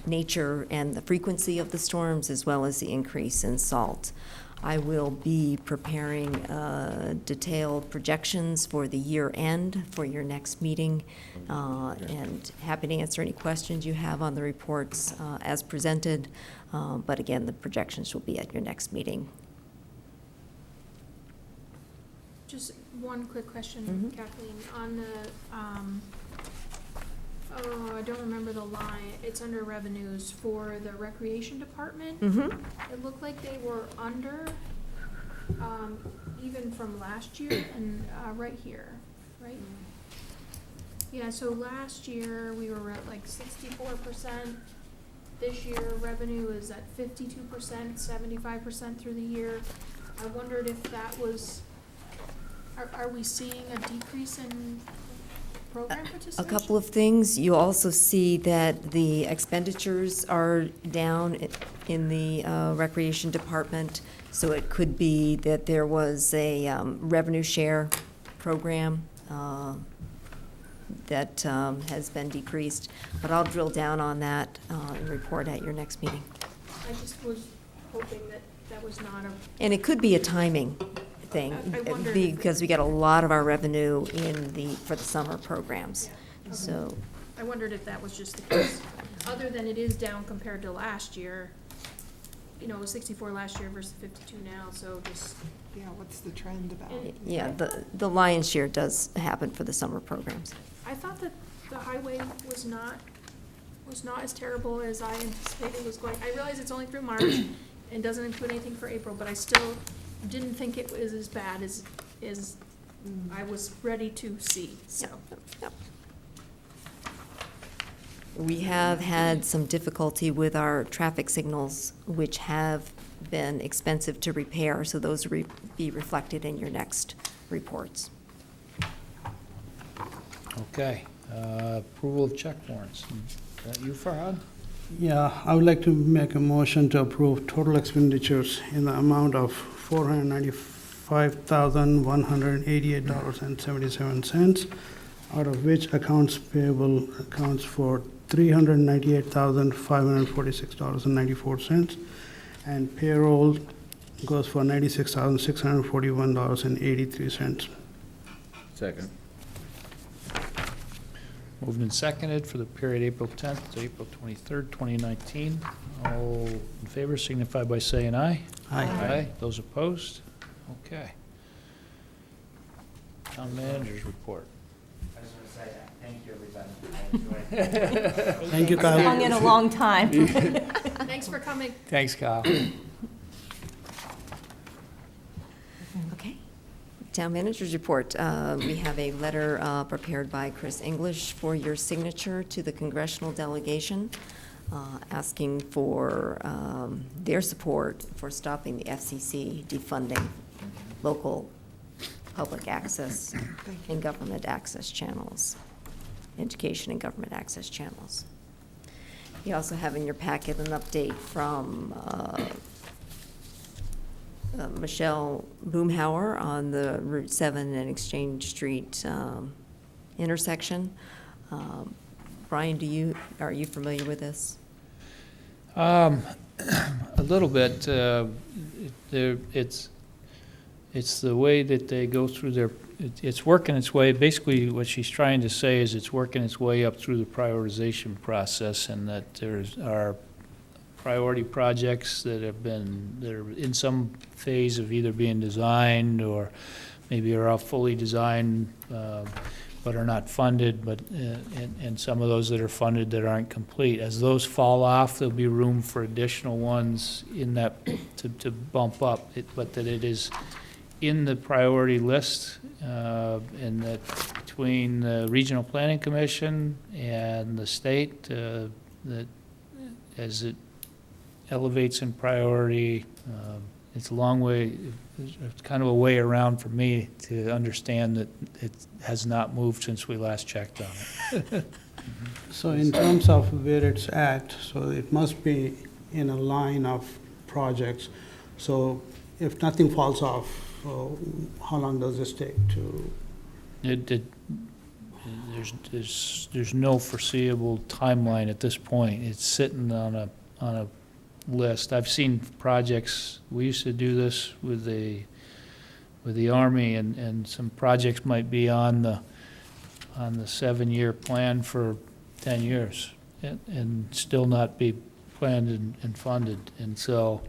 nature and the frequency of the storms, as well as the increase in salt. I will be preparing detailed projections for the year end for your next meeting, and happy to answer any questions you have on the reports as presented. But again, the projections will be at your next meeting. Just one quick question, Mhm. Kathleen, on the, I don't remember the line, it's under revenues for the recreation department. Mm-hmm. It looked like they were under, even from last year, and, right here, right? Yeah, so last year, we were at like 64%. This year, revenue is at 52%, 75% through the year. I wondered if that was, are we seeing a decrease in program A participation? couple of things. You also see that the expenditures are down in the recreation department. So it could be that there was a revenue share program that has been decreased. But I'll drill down on that and report at your next meeting. I just was hoping that that was not a, And it could be a timing thing, I wondered if it- because we get a lot of our revenue for the summer programs. Okay. So, I wondered if that was just the case. Other than it is down compared to last year, you know, it was 64 last year versus 52 now, so just, Yeah, what's the trend about? yeah, the lion's share does happen for the summer programs. I thought that the highway was not as terrible as I anticipated it was going. I realize it's only through March and doesn't include anything for April, but I still didn't think it was as bad as I was ready to see, so. Yep. We have had some difficulty with our traffic signals, which have been expensive to repair, so those will be reflected in your next reports. Okay. Approval of check warrants. Is that you, Farhad? Yeah, I would like to make a motion to approve total expenditures in the amount of $495,188.77, out of which accounts payable accounts for $398,546.94, and payroll goes for $96,641.83. Second. Moved and seconded for the period April 10th to April 23rd, 2019. All in favor signify by saying aye. Aye. Aye. Those opposed? Okay. Town managers report. I just want to say that. Thank you, everybody. I enjoyed it. Thank you, Kyle. Hung in a long time. Thanks for coming. Thanks, Kyle. Okay. Town managers report. We have a letter prepared by Chris English for your signature to the congressional delegation, asking for their support for stopping the FCC defunding local public access and government access channels, education and government access channels. You also have in your packet an update from Michelle Boomhauer on the Route 7 and Exchange Street intersection. Brian, are you familiar with this? A little bit. It's the way that they go through it's working its way. Basically, what she's trying to say is it's working its way up through the prioritization process, and that there are priority projects that are in some phase of either being designed or maybe are all fully designed but are not funded, and some of those that are funded that aren't complete. As those fall off, there'll be room for additional ones in that to bump up, but that it is in the priority list, and that between the Regional Planning Commission and the state, that as it elevates in priority, it's a long way, it's kind of a way around for me to understand that it has not moved since we last checked on it. So in terms of where it's at, so it must be in a line of projects. So if nothing falls off, how long does this take to? There's no foreseeable timeline at this point. It's sitting on a list. I've seen projects, we used to do this with the Army, and some projects might be on the 7-year plan for 10 years and still not be planned and funded. And so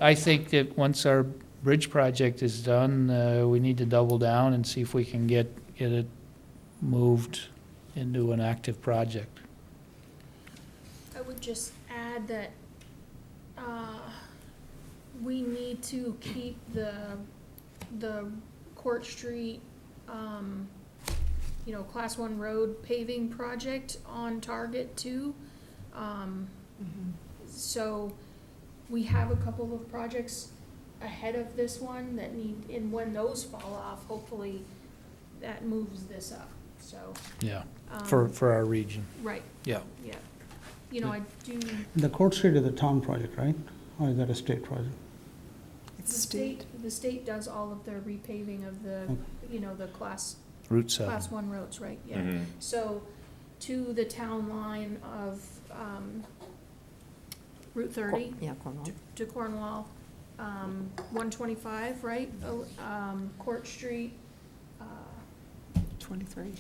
I think that once our bridge project is done, we need to double down and see if we can get it moved into an active project. I would just add that we need to keep the Court Street, Class 1 road paving project on target too. So we have a couple of projects ahead of this one that and when those fall off, hopefully that moves this up, so. Yeah, for our region. Right. Yeah. Yeah. I do. The Court Street is a town project, right? Or is that a state project? The state does all of the repaving of the, the Route 7. Class 1 roads, right, yeah. So to the town line of Route 30. Cornwall. To Cornwall, 125, right? Court Street. 23.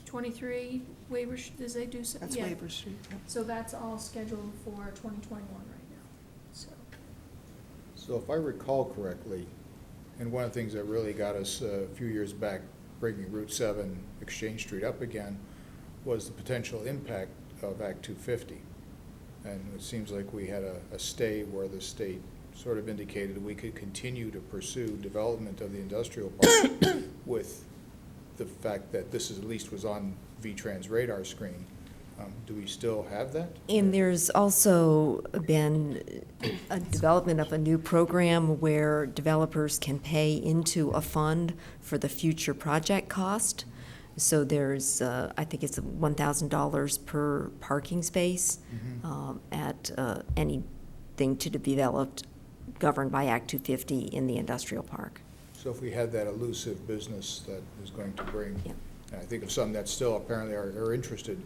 23, Weber, does they do? That's yeah. Weber Street. Yep. So that's all scheduled for 2021 right now, so. So if I recall correctly, and one of the things that really got us a few years back, bringing Route 7 Exchange Street up again, was the potential impact of Act 250. And it seems like we had a stay where the state sort of indicated we could continue to pursue development of the industrial park with the fact that this at least was on VTran's radar screen. Do we still have that? And there's also been a development of a new program where developers can pay into a fund for the future project cost. So there's, I think it's $1,000 per parking space at anything to be developed governed by Act 250 in the industrial park. So if we had that elusive business that is going to bring, Yep. and I think of some that still apparently are interested,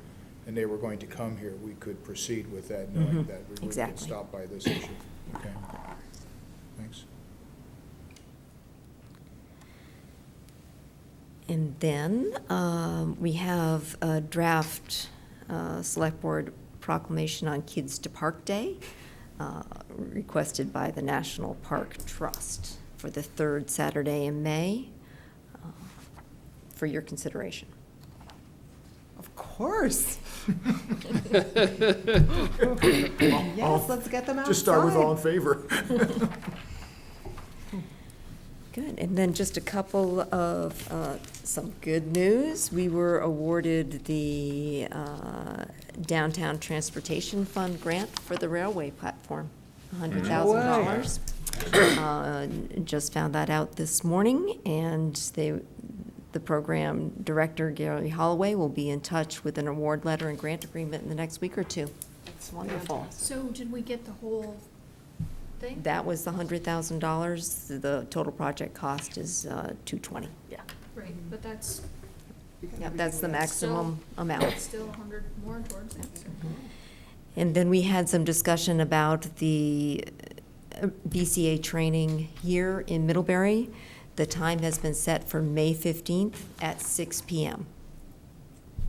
and they were going to come here, we could proceed with that, knowing that we wouldn't get Exactly. stopped by this issue. Okay. Thanks. And then we have a draft Select Board proclamation on Kids to Park Day, requested by the National Park Trust for the third Saturday in May, for your consideration. Of course. Yes, let's get them outside. Just start with all in favor. Good, and then just a couple of, some good news. We were awarded the Downtown Transportation Fund grant for the railway platform, $100,000. Just found that out this morning, and the program director, Gary Holloway, will be in touch with an award letter and grant agreement in the next week or two. It's wonderful. So did we get the whole thing? That was the $100,000. The total project cost is $220. Yeah. Right, but that's Yep, that's the maximum amount. still 100 more towards it. So. And then we had some discussion about the BCA training here in Middlebury. The time has been set for May 15th at 6 p.m.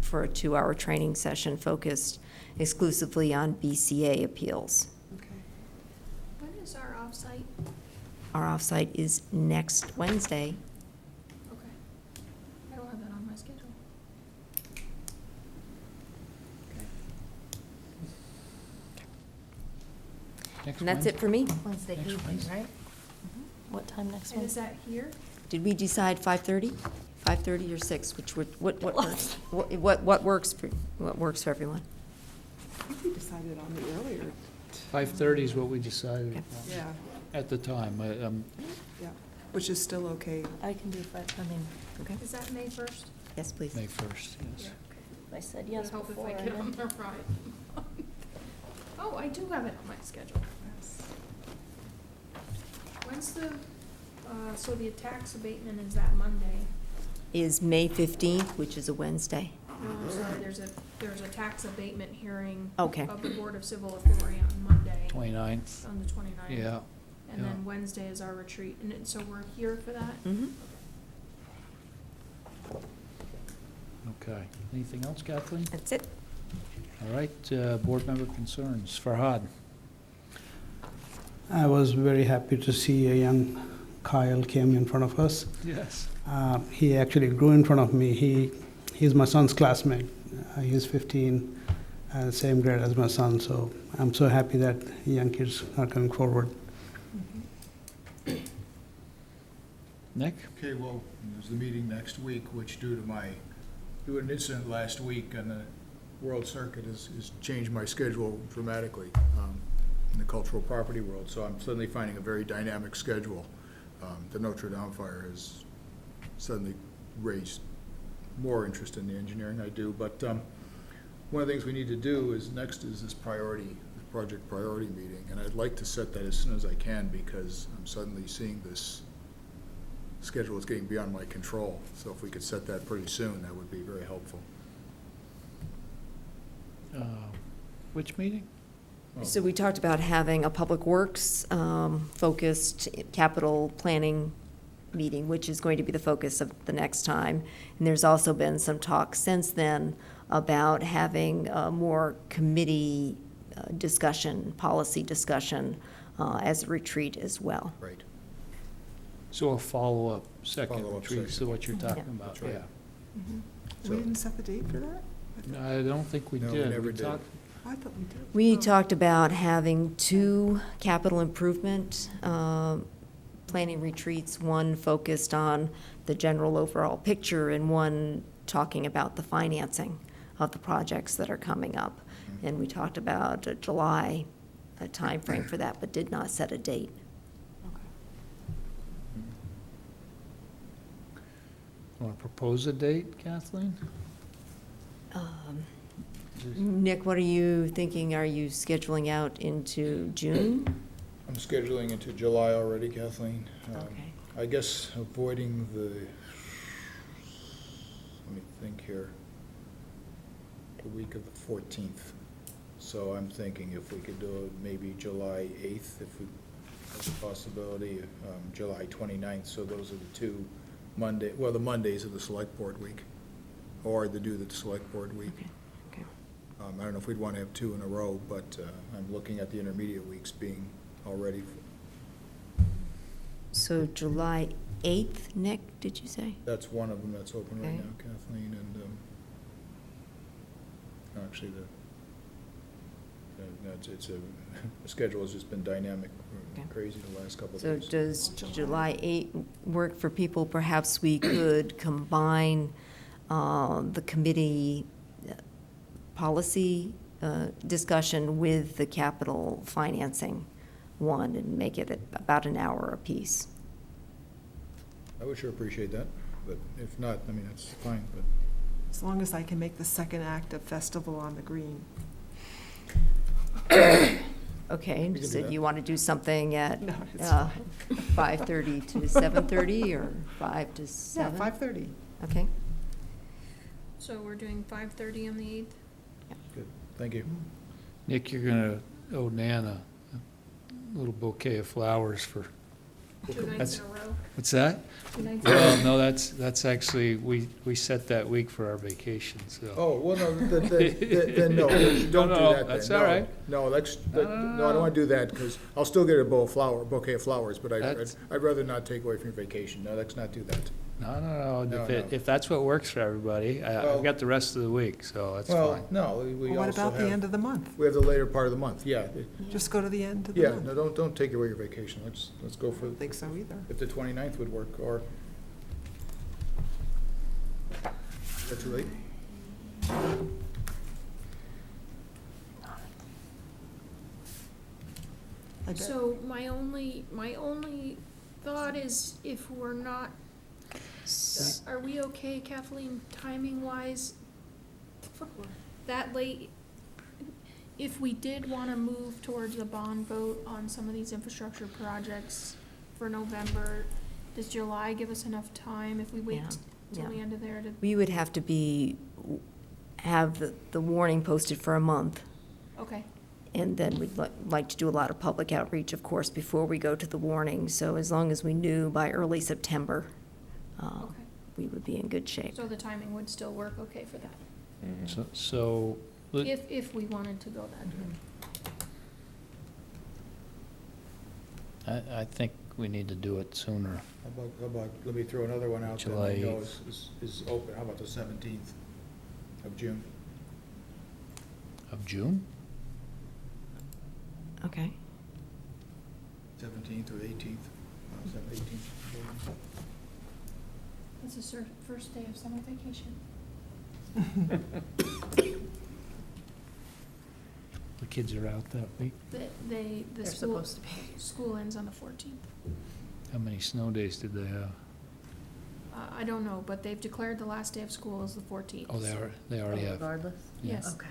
for a 2-hour training session focused exclusively on BCA appeals. Okay. When is our offsite? Our offsite is next Wednesday. Okay. I don't have that on my schedule. Next And that's it for me. Wednesday Next evening, Wednesday. right? What time next And is Wednesday? that here? Did we decide 5:30? 5:30 or 6? Which would, what works? What works for everyone? I think we decided on the earlier. 5:30 is what we decided Okay. upon Yeah, at the time. yeah, which is still okay. I can do 5, I mean, Okay. Is that May 1st? Yes, please. May 1st, yes. I said yes I hope if before. I and get then- on there right. Oh, I do have it on my schedule. When's the, so the tax abatement is that Monday? Is May 15th, which is a Wednesday. No, I'm sorry, there's a tax abatement hearing Okay. of the Board of Civil Authority on Monday, 29th, on the 29th. yeah. And then Wednesday is our retreat, so we're here for that? Mhm. Okay. Anything else, Kathleen? That's it. All right, board member concerns. Farhad? I was very happy to see a young Kyle came in front of us. Yes. He actually grew in front of me. He's my son's classmate. He's 15, same grade as my son. So I'm so happy that young kids are coming forward. Nick? Okay, well, there's the meeting next week, which due to an incident last week on the World Circuit has changed my schedule dramatically in the cultural property world. So I'm suddenly finding a very dynamic schedule. The Notre Dame fire has suddenly raised more interest in the engineering I do. But one of the things we need to do is next is this project priority meeting. And I'd like to set that as soon as I can because I'm suddenly seeing this schedule is getting beyond my control. So if we could set that pretty soon, that would be very helpful. Which meeting? So we talked about having a Public Works focused capital planning meeting, which is going to be the focus of the next time. And there's also been some talk since then about having more committee discussion, policy discussion as a retreat as well. Right. So a follow-up second Follow-up retreat, so session. what you're talking Yeah. about, That's right. yeah. We didn't set the date for that? I don't think we No, we did. never did. talked- I thought we did. We Oh. talked about having 2 capital improvement planning retreats, one focused on the general overall picture and one talking about the financing of the projects that are coming up. And we talked about July, a timeframe for that, but did not set a date. Want to propose a date, Kathleen? Nick, what are you thinking? Are you scheduling out into June? I'm scheduling into July already, Kathleen. Okay. I guess avoiding the, let me think here, the week of the 14th. So I'm thinking if we could do it maybe July 8th, if we have a possibility, July 29th. So those are the two the Mondays of the Select Board week, or the Select Board week. Okay. I don't know if we'd want to have two in a row, but I'm looking at the intermediate weeks being already. So July 8th, Nick, did you say? That's one of them that's open right Okay. now, Kathleen, and actually the schedule has just been dynamic, crazy the last couple of So days. does July 8 work for people? Perhaps we could combine the committee policy discussion with the capital financing one and make it about an hour apiece. I would sure appreciate that, but if not, I mean, that's fine, but. As long as I can make the second act of Festival on the Green. Okay, We can do so that. you want to do something at No, it's 5:30 to 7:30 or 5 to 7? Yeah, 5:30. Okay. So we're doing 5:30 on the 8th? Good, thank you. Nick, you're gonna owe Nan a little bouquet of flowers for, 2 nights in a row? what's that? 2 nights in a row? Well, no, that's actually, we set that week for our vacation, so. Oh, well, no, then no, don't do No, that then. that's No, all right. No, no, I don't want to do that, because I'll still get a bouquet of flowers, but That's- I'd rather not take away from your vacation. No, let's not do that. No, No, no. if that's what works for everybody, Well- I've got the rest of the week, so that's Well, fine. no, we Well, what also about the have, end of the month? we have the later part of the month, yeah. Just go to the end of the Yeah, month. no, don't take away your vacation. Let's go I for, don't think so either. if the 29th would work, or. Is that too late? I bet. So my only thought is if we're not, are we okay, Kathleen, timing-wise? That late, if we did want to move towards a bond vote on some of these infrastructure projects for November, does July give us enough time if we wait Yeah, till yeah. the end of there to? We would have to have the warning posted for a month. Okay, And then we'd like to do a lot of public outreach, of course, before we go to the warning. So as long as we knew by early September, okay. we would be in good shape. So the timing would still work okay for that, So, if we wanted to go that. I think we need to do it sooner. How about, let me throw another one out that July I know 8th. is open. How about the 17th of June? Of June? Okay. 17th or 18th? 18th. That's the first day of summer vacation. The kids are out that week. The They're school, supposed to be. school ends on the 14th. How many snow days did they have? I don't know, but they've declared the last day of school as the 14th. Oh, they already have. Regardless? Yes. Okay.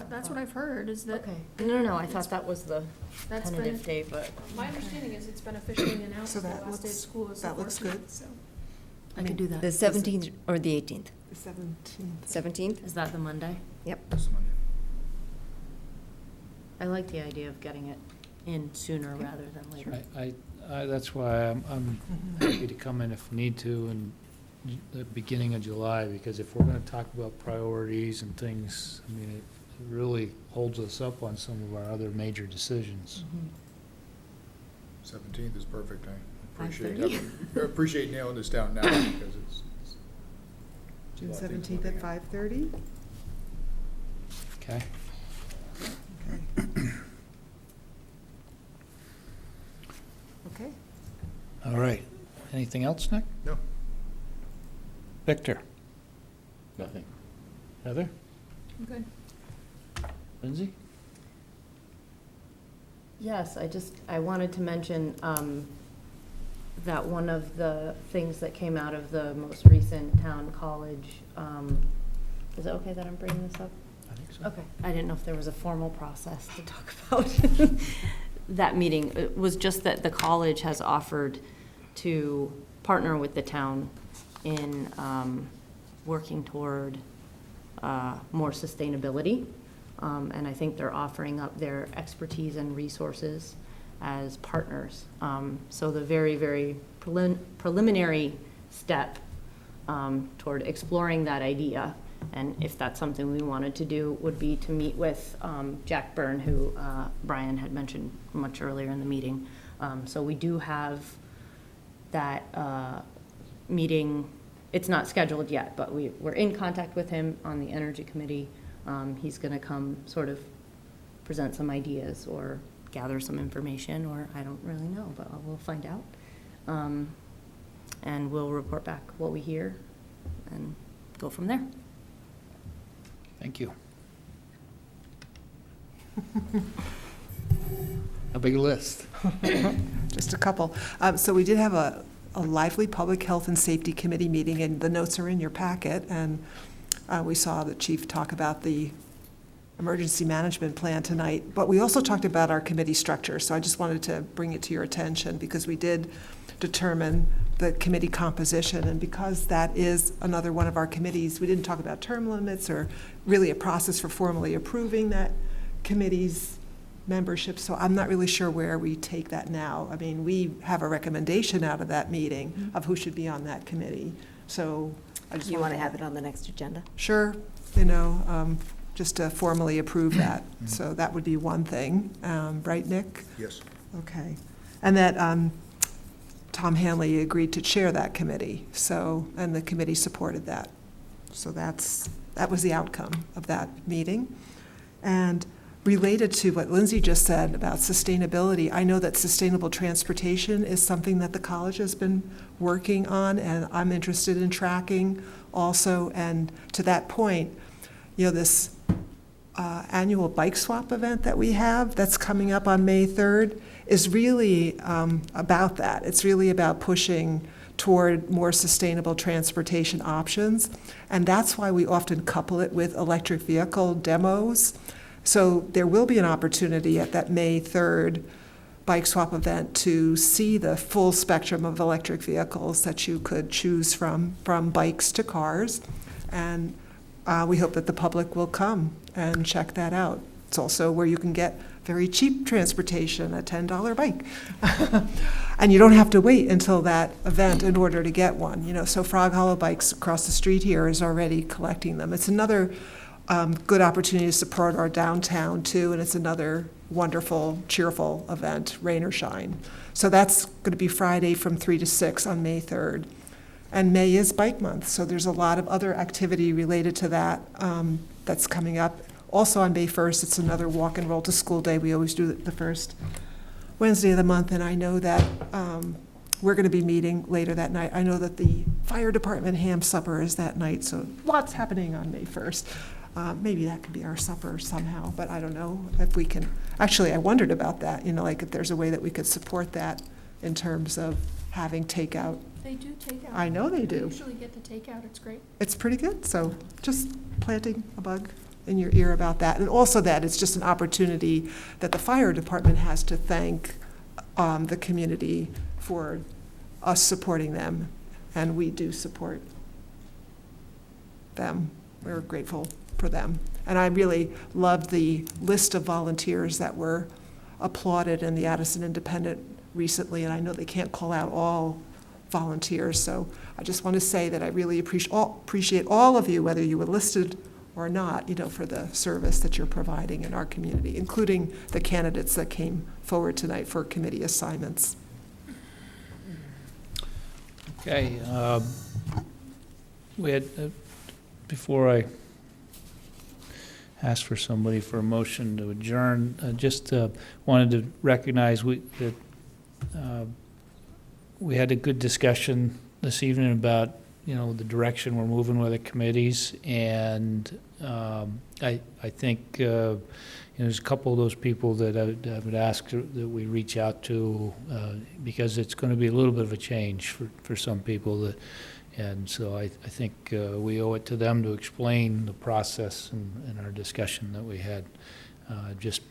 That's what I've heard, is that. Okay. No, I thought that was the That's tentative been, date, but my understanding is it's been officially announced So that the that last day of looks- school is the 14th. that looks good. So, I could do that. The 17th or the 18th? The 17th. 17th? Is that the Monday? Yep. This Monday. I like the idea of getting it in sooner rather than later. That's why I'm happy to come in if need to in the beginning of July, because if we're gonna talk about priorities and things, I mean, it really holds us up on some of our other major decisions. 17th is perfect. I appreciate 5:30? I appreciate nailing this down now, because it's. June a lot of things 17th looking at 5:30? Okay? Okay. All right. Anything else, Nick? No. Victor? Nothing. Heather? I'm good. Lindsay? Yes, I wanted to mention that one of the things that came out of the most recent town college, is it okay that I'm bringing this up? I think so. Okay, I didn't know if there was a formal process to talk about that meeting. It was just that the college has offered to partner with the town in working toward more sustainability. And I think they're offering up their expertise and resources as partners. So the very, very preliminary step toward exploring that idea, and if that's something we wanted to do, would be to meet with Jack Byrne, who Brian had mentioned much earlier in the meeting. So we do have that meeting. It's not scheduled yet, but we're in contact with him on the Energy Committee. He's going to come sort of present some ideas or gather some information, or I don't really know, but we'll find out. And we'll report back what we hear and go from there. Thank you. A big list. Just a couple. So we did have a lively Public Health and Safety Committee meeting, and the notes are in your packet. And we saw the chief talk about the emergency management plan tonight, but we also talked about our committee structure. So I just wanted to bring it to your attention because we did determine the committee composition, and because that is another one of our committees, we didn't talk about term limits or really a process for formally approving that committee's membership, so I'm not really sure where we take that now. I mean, we have a recommendation out of that meeting of who should be on that committee, so I just You want to have it on the next agenda? Sure, just to formally approve that. So that would be one thing, right, Nick? Yes. Okay. And that Tom Hanley agreed to chair that committee, and the committee supported that. So that was the outcome of that meeting. And related to what Lindsay just said about sustainability, I know that sustainable transportation is something that the college has been working on, and I'm interested in tracking also. And to that point, this annual bike swap event that we have that's coming up on May 3rd is really about that. It's really about pushing toward more sustainable transportation options, and that's why we often couple it with electric vehicle demos. So there will be an opportunity at that May 3rd bike swap event to see the full spectrum of electric vehicles that you could choose from bikes to cars, and we hope that the public will come and check that out. It's also where you can get very cheap transportation, a $10 bike. And you don't have to wait until that event in order to get one. So Frog Hollow Bikes across the street here is already collecting them. It's another good opportunity to support our downtown too, and it's another wonderful, cheerful event, rain or shine. So that's going to be Friday from 3 to 6 on May 3rd. And May is Bike Month, so there's a lot of other activity related to that that's coming up. Also on May 1st, it's another walk and roll to school day. We always do it the first Wednesday of the month, and I know that we're going to be meeting later that night. I know that the fire department ham supper is that night, so lots happening on May 1st. Maybe that could be our supper somehow, but I don't know if we can. Actually, I wondered about that, like if there's a way that we could support that in terms of having takeout. They do takeout. I know they do. You usually get the takeout, it's great. It's pretty good, so just planting a bug in your ear about that. And also that it's just an opportunity that the fire department has to thank the community for us supporting them, and we do support them. We're grateful for them. And I really loved the list of volunteers that were applauded in the Addison Independent recently, and I know they can't call out all volunteers, so I just want to say that I really appreciate all of you, whether you were listed or not, for the service that you're providing in our community, including the candidates that came forward tonight for committee assignments. Okay, we had, before I ask for somebody for a motion to adjourn, just wanted to recognize that we had a good discussion this evening about the direction we're moving with the committees, and I think there's a couple of those people that I would ask that we reach out to because it's going to be a little bit of a change for some people, and so I think we owe it to them to explain the process and our discussion that we had just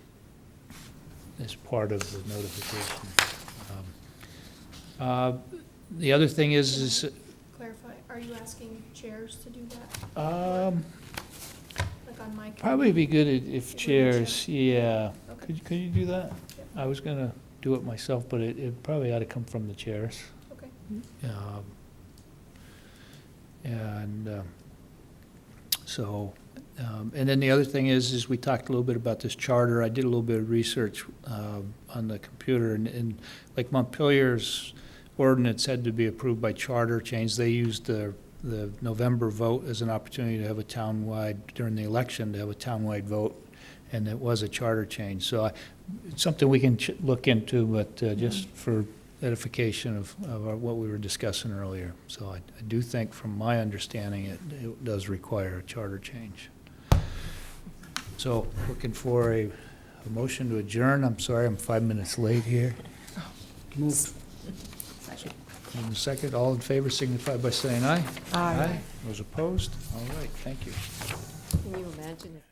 as part of the notification. The other thing is, Clarify, are you asking chairs to do that? Like on my committee? probably be good if If we chairs, yeah. Okay. Could you do that? I was gonna do it myself, but it probably ought to come from the chairs. Okay. And then the other thing is we talked a little bit about this charter. I did a little bit of research on the computer, and like Montpelier's ordinance had to be approved by charter change. They used the November vote as an opportunity to have a townwide, during the election, to have a townwide vote, and it was a charter change. So it's something we can look into, but just for edification of what we were discussing earlier. So I do think, from my understanding, it does require a charter change. So looking for a motion to adjourn. I'm sorry, I'm 5 minutes late here. Move. And a second, all in favor signify by saying aye. Aye. Those opposed? All right, thank you. Can you imagine if